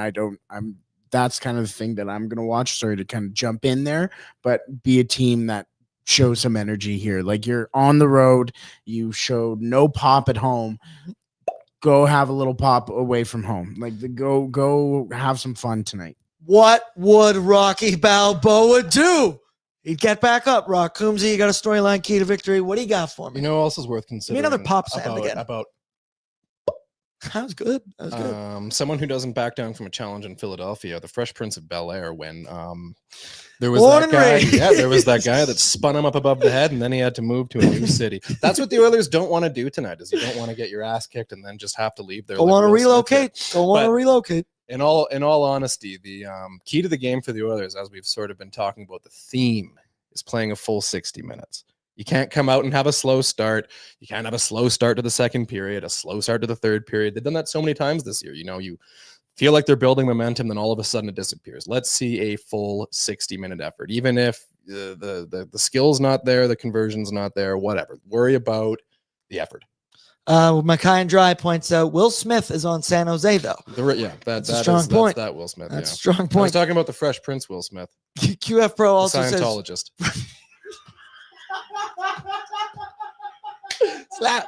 that's kind of the thing that I'm going to watch. Sorry to kind of jump in there, but be a team that shows some energy here. Like, you're on the road, you showed no pop at home. Go have a little pop away from home. Like, go have some fun tonight.
What would Rocky Balboa do? He'd get back up. Rock Coombsy, you got a storyline, key to victory. What do you got for me?
You know what else is worth considering?
Give me another pop sound again.
About
That was good. That was good.
Someone who doesn't back down from a challenge in Philadelphia, the Fresh Prince of Bel-Air, when there was
Born
that guy.
and raised.
Yeah, there was that guy that spun him up above the head, and then he had to move to a new city. That's what the Oilers don't want to do tonight. Is you don't want to get your ass kicked and then just have to leave there.
Don't want to relocate. Don't want to relocate.
In all honesty, the key to the game for the Oilers, as we've sort of been talking about, the theme is playing a full 60 minutes. You can't come out and have a slow start. You can't have a slow start to the second period, a slow start to the third period. They've done that so many times this year. You know, you feel like they're building momentum, then all of a sudden it disappears. Let's see a full 60-minute effort. Even if the skill's not there, the conversion's not there, whatever. Worry about the effort.
Mackay and Dry points out Will Smith is on San Jose, though.
That's
a strong point.
That's that Will Smith.
That's a strong
I was
point.
talking about the Fresh Prince Will Smith.
QF Pro also says
Scientologist.
Slap.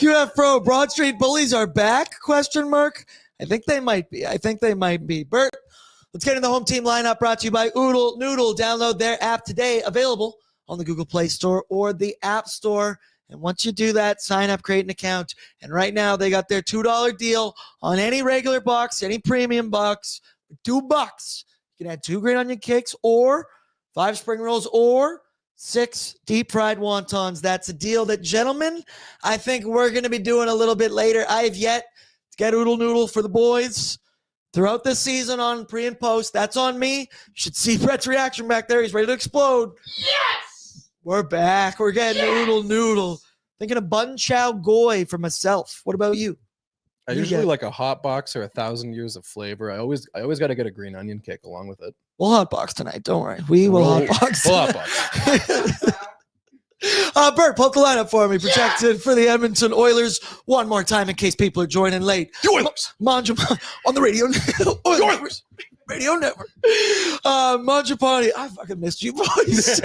QF Pro, Broad Street Bullies are back? Question mark. I think they might be. Bert, let's get in the home team lineup, brought to you by Oodle Noodle. Download their app today, available on the Google Play Store or the App Store. And once you do that, sign up, create an account. And right now they got their $2 deal on any regular box, any premium box, for $2. You can add 2 green onion cakes or 5 spring rolls or 6 deep fried wontons. That's a deal that, gentlemen, I think we're going to be doing a little bit later. I have yet to get Oodle Noodle for the boys throughout this season on pre and post. That's on me. You should see Brett's reaction back there. He's ready to explode.
Yes!
We're back. We're getting Oodle Noodle. Thinking of bun chow goy for myself. What about you?
I usually like a hot box or 1,000 years of flavor. I always got to get a green onion cake along with it.
We'll hotbox tonight. Don't worry. We will hotbox.
We'll hotbox.
Bert, pull up the lineup for me. Projected for the Edmonton Oilers. One more time in case people are joining late.
The Oilers.
On the radio. Oilers. Radio Network. Mangiapane. I fucking missed you, boys.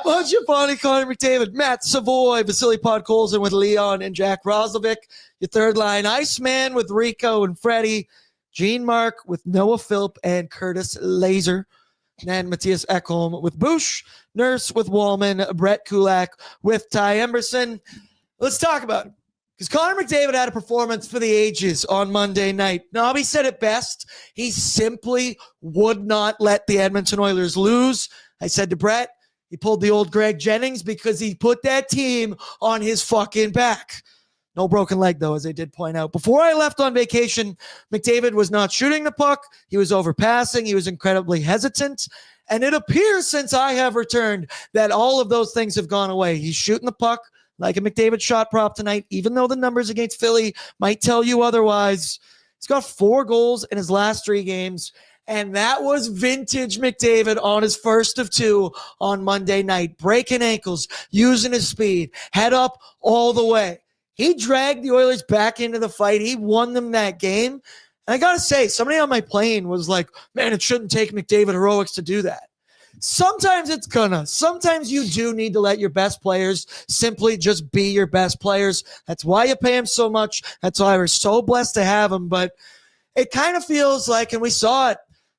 Mangiapane, Connor McDavid, Matt Savoy, Vasily Podkolzin with Leon and Jack Roslovic. Your third line, Iceman with Rico and Freddie. Gene Mark with Noah Philp and Curtis Laser. And Matthias Ekholm with Bush. Nurse with Wallman. Brett Kulak with Ty Emberson. Let's talk about it. Because Connor McDavid had a performance for the ages on Monday night. Nobby said it best. He simply would not let the Edmonton Oilers lose. I said to Brett, he pulled the old Greg Jennings because he put that team on his fucking back. No broken leg, though, as I did point out. Before I left on vacation, McDavid was not shooting the puck. He was overpassing. He was incredibly hesitant. And it appears since I have returned that all of those things have gone away. He's shooting the puck like a McDavid shot prop tonight, even though the numbers against Philly might tell you otherwise. He's got 4 goals in his last 3 games, and that was vintage McDavid on his first of 2 on Monday night, breaking ankles, using his speed, head up all the way. He dragged the Oilers back into the fight. He won them that game. And I got to say, somebody on my plane was like, man, it shouldn't take McDavid heroics to do that. Sometimes it's gonna. Sometimes you do need to let your best players simply just be your best players. That's why you pay him so much. That's why we're so blessed to have him. But it kind of feels like, and we saw it,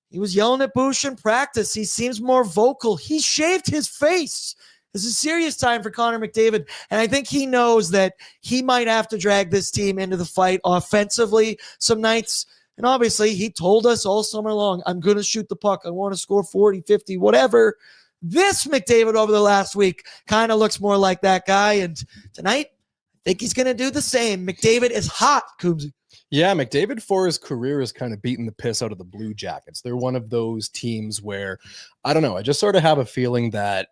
he was yelling at Bush in practice. He seems more vocal. He shaved his face. This is a serious time for Connor McDavid. And I think he knows that he might have to drag this team into the fight offensively some nights. And obviously, he told us all summer long, I'm going to shoot the puck. I want to score 40, 50, whatever. This McDavid over the last week kind of looks more like that guy. And tonight, I think he's going to do the same. McDavid is hot, Coombsy.
Yeah, McDavid for his career is kind of beating the piss out of the Blue Jackets. They're one of those teams where, I don't know, I just sort of have a feeling that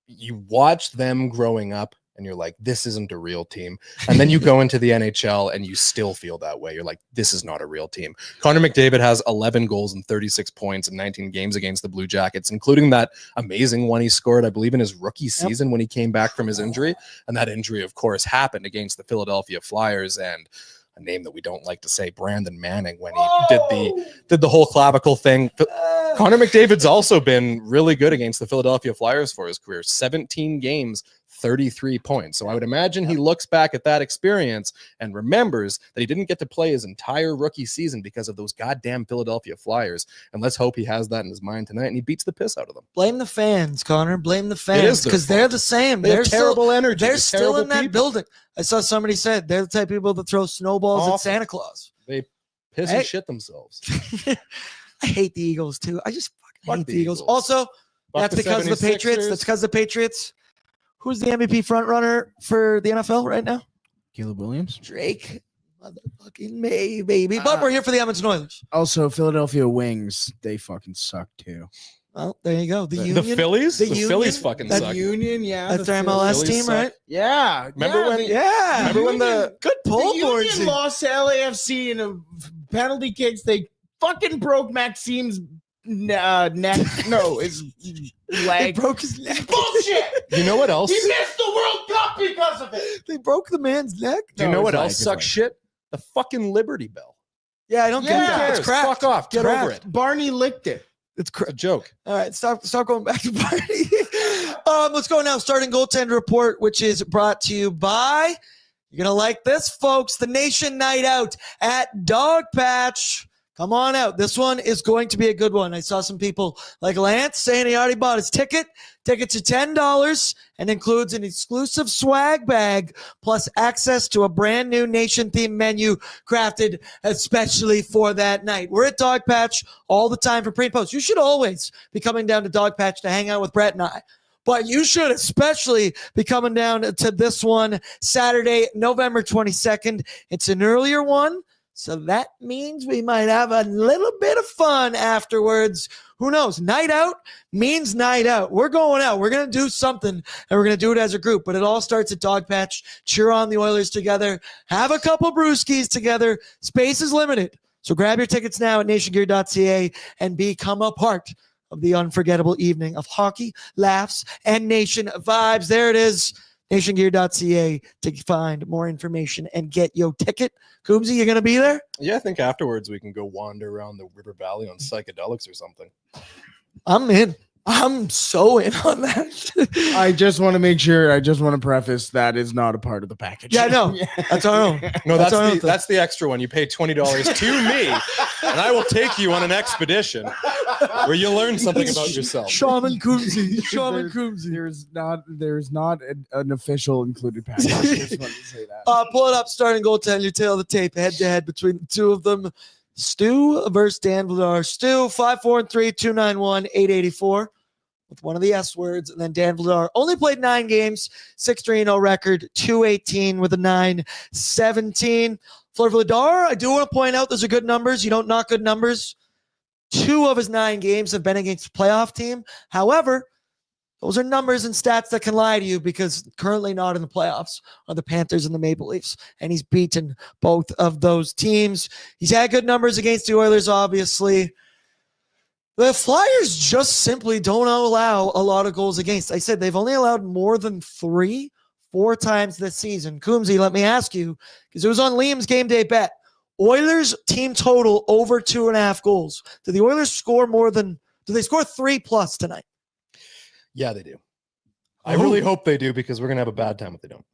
you watch them growing up and you're like, this isn't a real team. And then you go into the NHL and you still feel that way. You're like, this is not a real team. Connor McDavid has 11 goals and 36 points in 19 games against the Blue Jackets, including that amazing one he scored, I believe, in his rookie season when he came back from his injury. And that injury, of course, happened against the Philadelphia Flyers and a name that we don't like to say, Brandon Manning, when he did the whole clavicle thing. Connor McDavid's also been really good against the Philadelphia Flyers for his career. 17 games, 33 points. So I would imagine he looks back at that experience and remembers that he didn't get to play his entire rookie season because of those goddamn Philadelphia Flyers. And let's hope he has that in his mind tonight and he beats the piss out of them.
Blame the fans, Connor. Blame the fans because they're the same.
They're terrible energy.
They're still in that building. I saw somebody said they're the type of people that throw snowballs at Santa Claus.
They piss and shit themselves.
I hate the Eagles too. I just fucking hate the Eagles. Also, that's because of the Patriots. That's because of the Patriots. Who's the MVP front runner for the NFL right now?
Caleb Williams.
Drake. Motherfucking May, baby. But we're here for the Edmonton Oilers.
Also, Philadelphia Wings. They fucking suck too.
Well, there you go. The Union.
The Phillies? The
Union,
Phillies fucking suck.
The Union, yeah.
That's their MLS team,
suck.
right?
Yeah.
Remember when the
good pull,
the Union
Bordzy.
lost to LAFC in a penalty kicks. They fucking broke Maxime's neck. No, his leg.
They broke his neck.
Bullshit.
You know what else?
He missed the World Cup because of it.
They broke the man's neck.
Do you know what else sucks shit? The fucking Liberty Bell.
Yeah, I don't get that.
It's
cracked.
Fuck off. Get over it.
Barney licked it.
It's
a joke.
All right, stop going back to party. Let's go now. Starting goaltender report, which is brought to you by, you're going to like this, folks, the Nation Night Out at Dogpatch. Come on out. This one is going to be a good one. I saw some people like Lance saying he already bought his ticket. Tickets are $10 and includes an exclusive swag bag plus access to a brand new Nation-themed menu crafted especially for that night. We're at Dogpatch all the time for pre and post. You should always be coming down to Dogpatch to hang out with Brett and I. But you should especially be coming down to this one Saturday, November 22nd. It's an earlier one. So that means we might have a little bit of fun afterwards. Who knows? Night out means night out. We're going out. We're going to do something, and we're going to do it as a group. But it all starts at Dogpatch. Cheer on the Oilers together. Have a couple brewskis together. Space is limited. So grab your tickets now at nationgear.ca and become a part of the unforgettable evening of hockey, laughs, and nation vibes. There it is. nationgear.ca to find more information and get your ticket. Coombsy, you going to be there?
Yeah, I think afterwards we can go wander around the River Valley on psychedelics or something.
I'm in. I'm so in on that.
I just want to make sure. I just want to preface that is not a part of the package.
Yeah, no, that's our own.
No,
our
that's the extra one. You pay $20 to me, and I will take you on an expedition where you learn something about yourself.
Shaman Coombsy. Shaman Coombsy.
There's not an official included package. I just wanted to say that.
Pull it up, starting goaltender, tail of the tape, head to head between the two of them. Stu versus Dan Vladar. Stu, 5-4-3, 291-884 with one of the S words. And then Dan Vladar only played 9 games, 6-3-0 record, 218 with a 9-17. For Vladar, I do want to point out those are good numbers. You don't knock good numbers. 2 of his 9 games have been against a playoff team. However, those are numbers and stats that can lie to you because currently not in the playoffs are the Panthers and the Maple Leafs, and he's beaten both of those teams. He's had good numbers against the Oilers, obviously. The Flyers just simply don't allow a lot of goals against. I said they've only allowed more than 4 times this season. Coombsy, let me ask you, because it was on Liam's game day bet. Oilers team total over 2.5 goals. Do the Oilers score do they score 3+ tonight?
Yeah, they do. I really hope they do because we're going to have a bad time if they don't.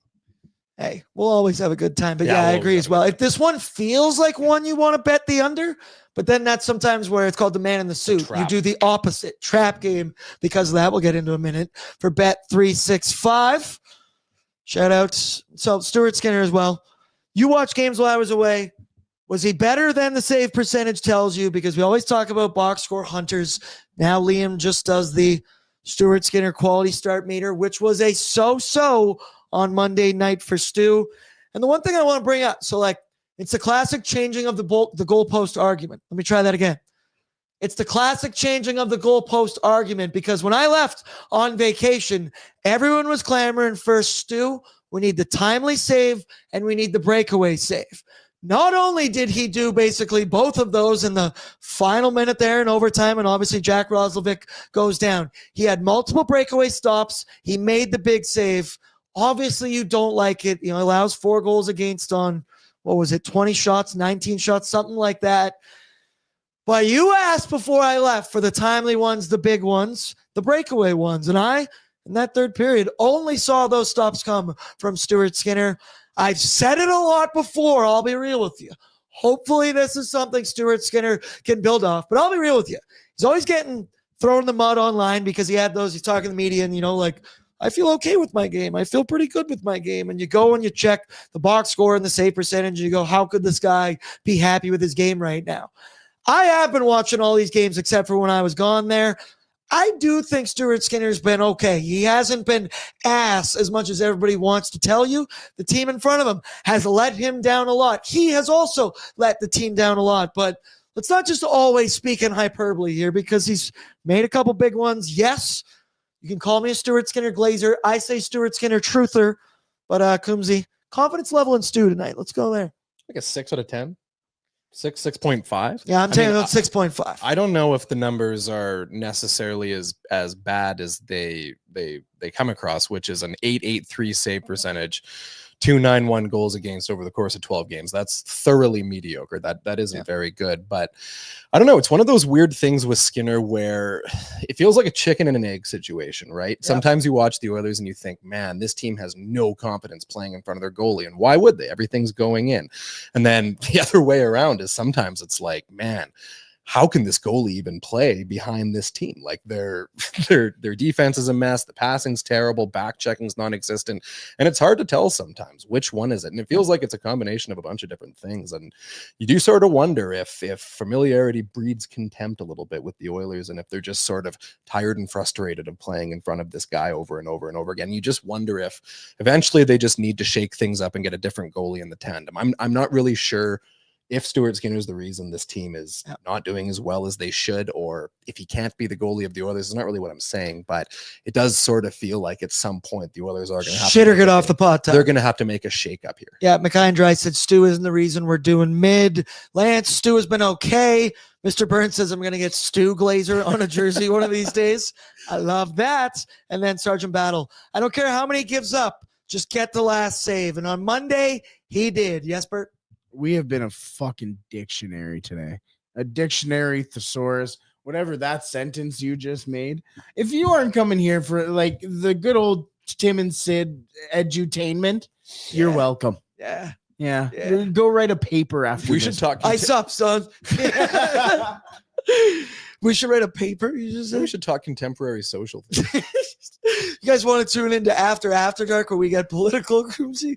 Hey, we'll always have a good time. But yeah, I agree as well. If this one feels like one you want to bet the under, but then that's sometimes where it's called the man in the suit. You do the opposite trap game because of that. We'll get into a minute for bet 365. Shout outs. So Stuart Skinner as well. You watch games while I was away. Was he better than the save percentage tells you? Because we always talk about box score hunters. Now Liam just does the Stuart Skinner quality start meter, which was a so-so on Monday night for Stu. And the one thing I want to bring up, so like it's the classic changing of the goalpost argument. Let me try that again. It's the classic changing of the goalpost argument because when I left on vacation, everyone was clamoring for Stu. We need the timely save and we need the breakaway save. Not only did he do basically both of those in the final minute there in overtime, and obviously Jack Roslovic goes down. He had multiple breakaway stops. He made the big save. Obviously, you don't like it. You know, allows 4 goals against on, 20 shots, 19 shots, something like that. But you asked before I left for the timely ones, the big ones, the breakaway ones. And I, in that third period, only saw those stops come from Stuart Skinner. I've said it a lot before. I'll be real with you. Hopefully this is something Stuart Skinner can build off, but I'll be real with you. He's always getting thrown in the mud online because he had those, he's talking to the media and, like, I feel okay with my game. I feel pretty good with my game. And you go and you check the box score and the save percentage and you go, how could this guy be happy with his game right now? I have been watching all these games except for when I was gone there. I do think Stuart Skinner's been okay. He hasn't been ass as much as everybody wants to tell you. The team in front of him has let him down a lot. He has also let the team down a lot. But let's not just always speak in hyperbole here because he's made a couple big ones. Yes, you can call me a Stuart Skinner glazer. I say Stuart Skinner truther. But Coombsy, confidence level in Stu tonight. Let's go there.
Like a 6 out of 10. 6.5.
Yeah, I'm taking about 6.5.
I don't know if the numbers are necessarily as bad as they come across, which is an 883 save percentage, 291 goals against over the course of 12 games. That's thoroughly mediocre. That isn't very good. But I don't know. It's one of those weird things with Skinner where it feels like a chicken and an egg situation, right? Yeah. Sometimes you watch the Oilers and you think, man, this team has no confidence playing in front of their goalie. And why would they? Everything's going in. And then the other way around is sometimes it's like, man, how can this goalie even play behind this team? Like their defense is a mess. The passing's terrible. Back checking's non-existent. And it's hard to tell sometimes which one is it. And it feels like it's a combination of a bunch of different things. And you do sort of wonder if familiarity breeds contempt a little bit with the Oilers and if they're just sort of tired and frustrated of playing in front of this guy over and over and over again. You just wonder if eventually they just need to shake things up and get a different goalie in the tandem. I'm not really sure if Stuart Skinner is the reason this team is not doing as well as they should, or if he can't be the goalie of the Oilers, is not really what I'm saying, but it does sort of feel like at some point the Oilers are going to have
to get off the pot.
They're going to have to make a shake up here.
Yeah, McKay and Dry said Stu isn't the reason we're doing mid. Lance, Stu has been okay. Mr. Burns says I'm going to get Stu Glazer on a jersey one of these days. I love that. And then Sergeant Battle. I don't care how many he gives up. Just get the last save. And on Monday, he did. Yes, Bert?
We have been a fucking dictionary today. A dictionary, thesaurus, whatever that sentence you just made. If you aren't coming here for like the good old Tim and Sid edutainment, you're welcome.
Yeah.
Yeah. Go write a paper after
We
this.
should talk.
Ice up, son. We should write a paper. You just
We should talk contemporary social things.
You guys want to tune into After Dark where we get political, Cruisy?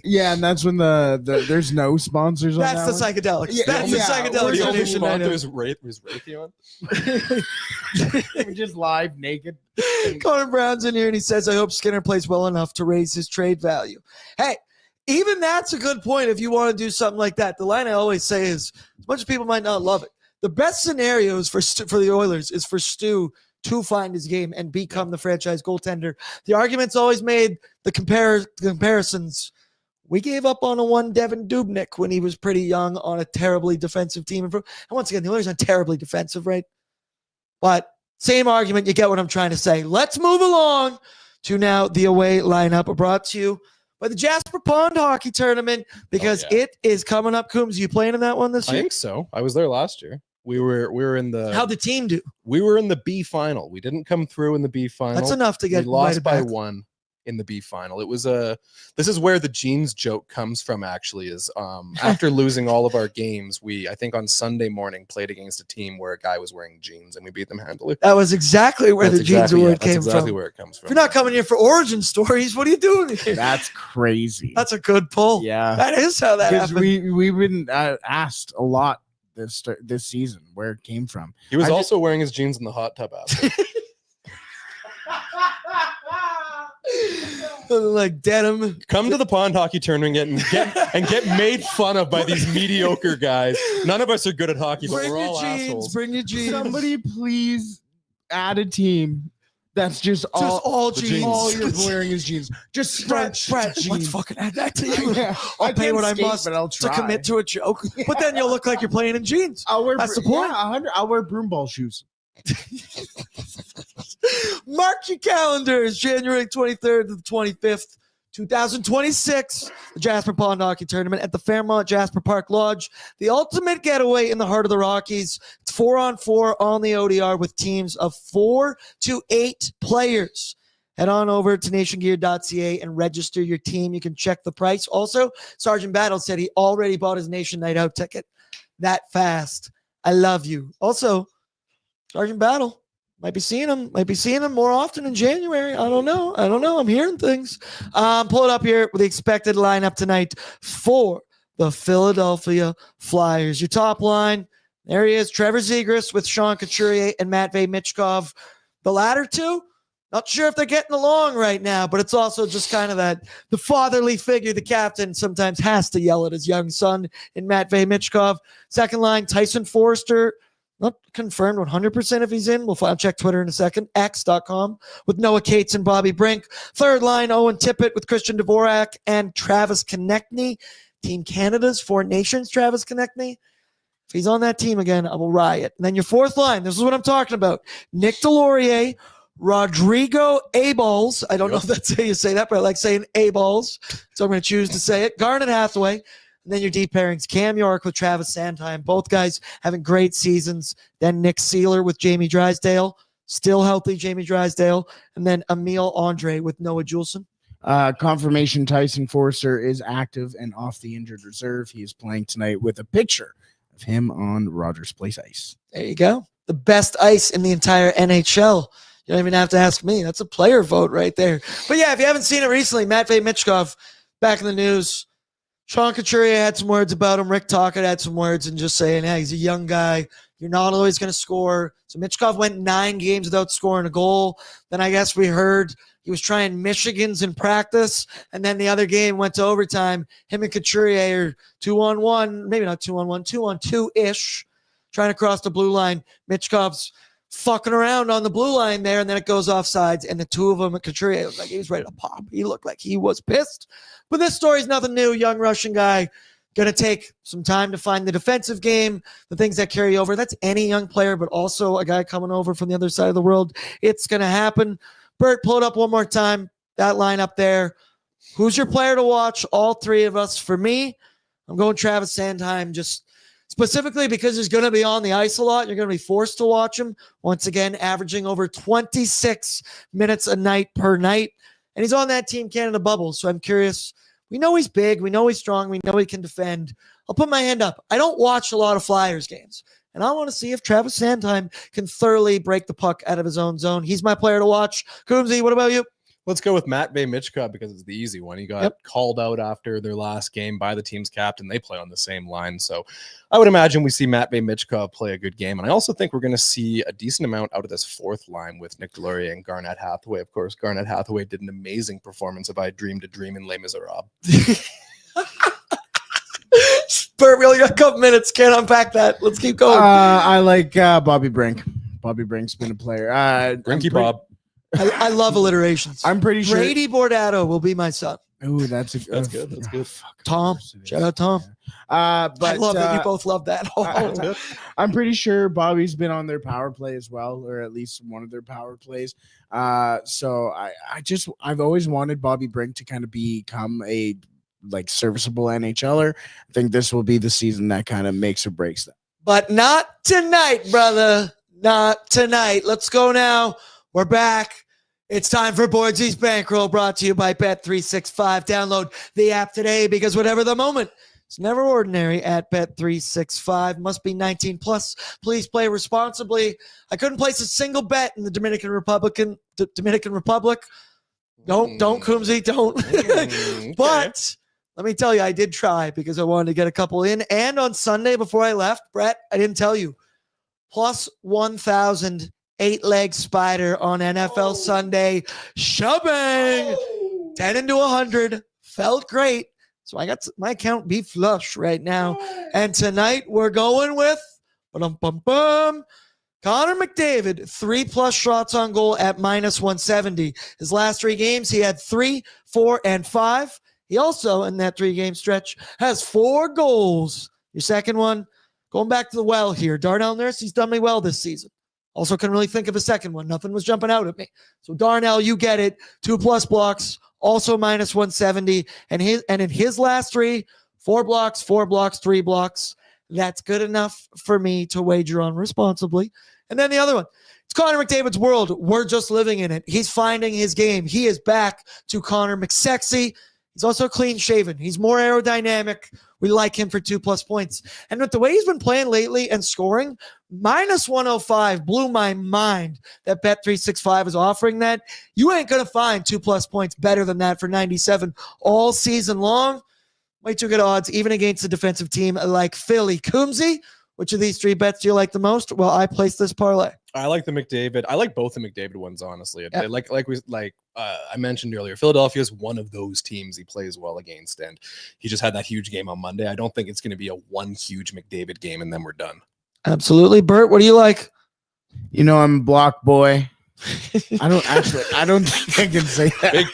Yeah, and that's when the there's no sponsors on
That's
that
the
one?
psychedelics.
Yeah,
That's the
yeah.
psychedelics.
The only
edition, I know.
sponsor is Raytheon.
We're just live naked.
Connor Brown's in here and he says, I hope Skinner plays well enough to raise his trade value. Hey, even that's a good point if you want to do something like that. The line I always say is, as much as people might not love it, the best scenarios for the Oilers is for Stu to find his game and become the franchise goaltender. The argument's always made, the comparisons. We gave up on one Devin Dubnyk when he was pretty young on a terribly defensive team. And once again, the Oilers aren't terribly defensive, right? But same argument, you get what I'm trying to say. Let's move along to now the away lineup brought to you by the Jasper Pond Hockey Tournament because it is coming up. Coombs, you playing in that one this year?
I think so. I was there last year. We were in the.
How'd the team do?
We were in the B final. We didn't come through in the B final.
That's enough to get
we lost by
back.
1 in the B final. It was this is where the jeans joke comes from, actually, is after losing all of our games, I think on Sunday morning played against a team where a guy was wearing jeans and we beat them handily.
That was exactly where the jeans award came from.
Where it comes from.
If you're not coming here for origin stories, what are you doing here?
That's crazy.
That's a good pull.
Yeah.
That is how that happened.
We've been asked a lot this season where it came from.
He was also wearing his jeans in the hot tub after.
Like denim.
Come to the pond hockey tournament and get made fun of by these mediocre guys. None of us are good at hockey, but
Bring
we're
your
all
jeans.
assholes.
Bring your jeans.
Somebody please add a team that's just all
jeans.
All you're wearing is jeans. Just
Brad,
jeans.
let's fucking add that to you.
Yeah.
I'll pay
can't
what I
skate,
must
but I'll
to
try.
commit to a joke. But then you'll look like you're playing in jeans.
I'll wear
That's the point.
Yeah, 100. I'll wear broom ball shoes.
Mark your calendars, January 23rd to the 25th, 2026, the Jasper Pond Hockey Tournament at the Fairmont Jasper Park Lodge. The ultimate getaway in the heart of the Rockies. It's 4-on-4 on the ODR with teams of 4 to 8 players. Head on over to nationgear.ca and register your team. You can check the price. Also, Sergeant Battle said he already bought his Nation Night Out ticket that fast. I love you. Also, Sergeant Battle, might be seeing him more often in January. I don't know. I'm hearing things. Pull it up here with the expected lineup tonight for the Philadelphia Flyers. Your top line, there he is, Trevor Zegras with Sean Couturier and Matvei Michkov. The latter two, not sure if they're getting along right now, but it's also just kind of the fatherly figure the captain sometimes has to yell at his young son in Matvei Michkov. Second line, Tyson Forrester. Not confirmed 100% if he's in. I'll check Twitter in a second. X.com with Noah Cates and Bobby Brink. Third line, Owen Tippett with Christian Dvorak and Travis Konechny. Team Canada's Four Nations, Travis Konechny. If he's on that team again, I will riot. And then your fourth line, this is what I'm talking about. Nick Delorier, Rodrigo A-Balls. I don't know if that's how you say that, but I like saying A-Balls. So I'm going to choose to say it. Garnet Hathaway. And then your deep pairings, Cam York with Travis Sanheim. Both guys having great seasons. Then Nick Seeler with Jamie Drysdale. Still healthy, Jamie Drysdale. And then Emile Andre with Noah Juleson.
Confirmation Tyson Forrester is active and off the injured reserve. He is playing tonight with a picture of him on Rogers Place ice.
There you go. The best ice in the entire NHL. You don't even have to ask me. That's a player vote right there. But yeah, if you haven't seen it recently, Matvei Michkov back in the news. Sean Couturier had some words about him. Rick Tocchet had some words and just saying, hey, he's a young guy. You're not always going to score. So Michkov went 9 games without scoring a goal. Then I guess we heard he was trying Michigan's in practice. And then the other game went to overtime. Him and Couturier are 2-on-1, maybe not 2-on-1, 2-on-2-ish, trying to cross the blue line. Michkov's fucking around on the blue line there, and then it goes offsides. And the two of them, Couturier looked like he was ready to pop. He looked like he was pissed. But this story's nothing new. Young Russian guy. Going to take some time to find the defensive game, the things that carry over. That's any young player, but also a guy coming over from the other side of the world. It's going to happen. Bert, pull it up one more time. That line up there. Who's your player to watch? All three of us. For me, I'm going Travis Sanheim, just specifically because he's going to be on the ice a lot. You're going to be forced to watch him. Once again, averaging over 26 minutes a night per night. And he's on that Team Canada bubble. So I'm curious. We know he's big. We know he's strong. We know he can defend. I'll put my hand up. I don't watch a lot of Flyers games, and I want to see if Travis Sanheim can thoroughly break the puck out of his own zone. He's my player to watch. Coombsy, what about you?
Let's go with Matvei Michkov because it's the easy one. He got called out after their last game by the team's captain. They play on the same line. So I would imagine we see Matvei Michkov play a good game. And I also think we're going to see a decent amount out of this fourth line with Nick Deslauriers and Garnett Hathaway. Of course, Garnett Hathaway did an amazing performance of I Dreamed a Dream in Les Miserables.
Bert, we only got a couple minutes. Can't unpack that. Let's keep going.
I like Bobby Brink. Bobby Brink's been a player.
Brinky Bob.
I love alliterations.
I'm pretty sure
Brady Bordato will be my son.
Ooh, that's good.
That's good.
Tom. Shout out Tom.
But
I love that you both love that.
I'm pretty sure Bobby's been on their power play as well, or at least one of their power plays. So I've always wanted Bobby Brink to kind of become a serviceable NHLer. I think this will be the season that kind of makes or breaks that.
But not tonight, brother. Not tonight. Let's go now. We're back. It's time for Bordzy's Bankroll, brought to you by Bet365. Download the app today because whatever the moment, it's never ordinary at Bet365. Must be 19 plus. Please play responsibly. I couldn't place a single bet in the Dominican Republic. Don't, Coombsy, don't.
Okay.
But let me tell you, I did try because I wanted to get a couple in. And on Sunday before I left, Brett, I didn't tell you, plus 1,000 8-leg spider on NFL Sunday. Shoving 10 into 100. Felt great. So I got my account be flush right now. And tonight we're going with Connor McDavid, 3+ shots on goal at -170. His last 3 games, he had 3, 4, and 5. He also, in that 3-game stretch, has 4 goals. Your second one, going back to the well here. Darnell Nurse, he's done me well this season. Also couldn't really think of a second one. Nothing was jumping out at me. So Darnell, you get it. 2+ blocks, also -170. And in his last 3, 4 blocks, 4 blocks, 3 blocks. That's good enough for me to wager on responsibly. And then the other one, it's Connor McDavid's world. We're just living in it. He's finding his game. He is back to Connor McSexy. He's also clean shaven. He's more aerodynamic. We like him for 2+ points. And with the way he's been playing lately and scoring, -105 blew my mind that Bet365 is offering that. You ain't going to find 2+ points better than that for 97 all season long. Way too good odds, even against a defensive team like Philly. Coombsy, which of these 3 bets do you like the most? Well, I placed this parlay.
I like the McDavid. I like both the McDavid ones, honestly. I mentioned earlier, Philadelphia is one of those teams he plays well against, and he just had that huge game on Monday. I don't think it's going to be a one huge McDavid game, and then we're done.
Absolutely. Bert, what do you like?
You know, I'm a block boy. I don't think I can say that.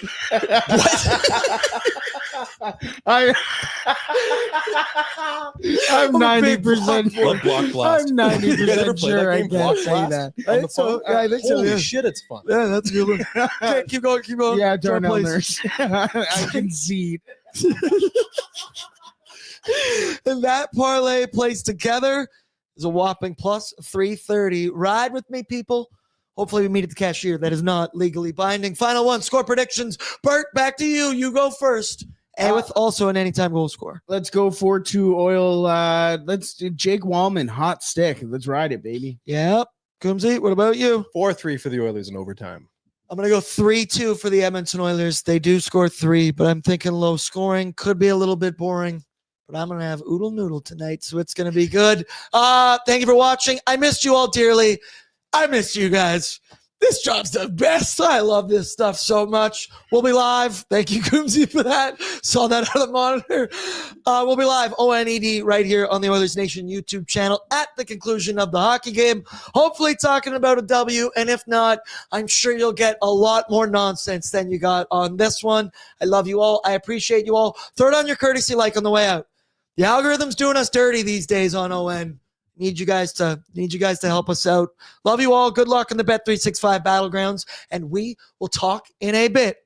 I'm 90% sure. I'm 90% sure I can't say that.
I think so.
Holy shit, it's fun.
Yeah, that's a good one. Okay, keep going.
Yeah, Darnell Nurse. I concede.
And that parlay placed together is a whopping plus 330. Ride with me, people. Hopefully we meet at the cashier. That is not legally binding. Final one, score predictions. Bert, back to you. You go first. And with also an anytime goal score.
Let's go 4-2 Oil. Let's do Jake Wallman, hot stick. Let's ride it, baby.
Yep. Coombsy, what about you?
4-3 for the Oilers in overtime.
I'm going to go 3-2 for the Edmonton Oilers. They do score 3, but I'm thinking low scoring. Could be a little bit boring, but I'm going to have oodle noodle tonight, so it's going to be good. Thank you for watching. I missed you all dearly. I missed you guys. This job's the best. I love this stuff so much. We'll be live. Thank you, Goomsy, for that. Saw that on the monitor. We'll be live, ONED, right here on the Oilersnation YouTube channel at the conclusion of the hockey game. Hopefully talking about a W, and if not, I'm sure you'll get a lot more nonsense than you got on this one. I love you all. I appreciate you all. Throw down your courtesy like on the way out. The algorithm's doing us dirty these days on ON. Need you guys to help us out. Love you all. Good luck in the Bet365 Battlegrounds, and we will talk in a bit.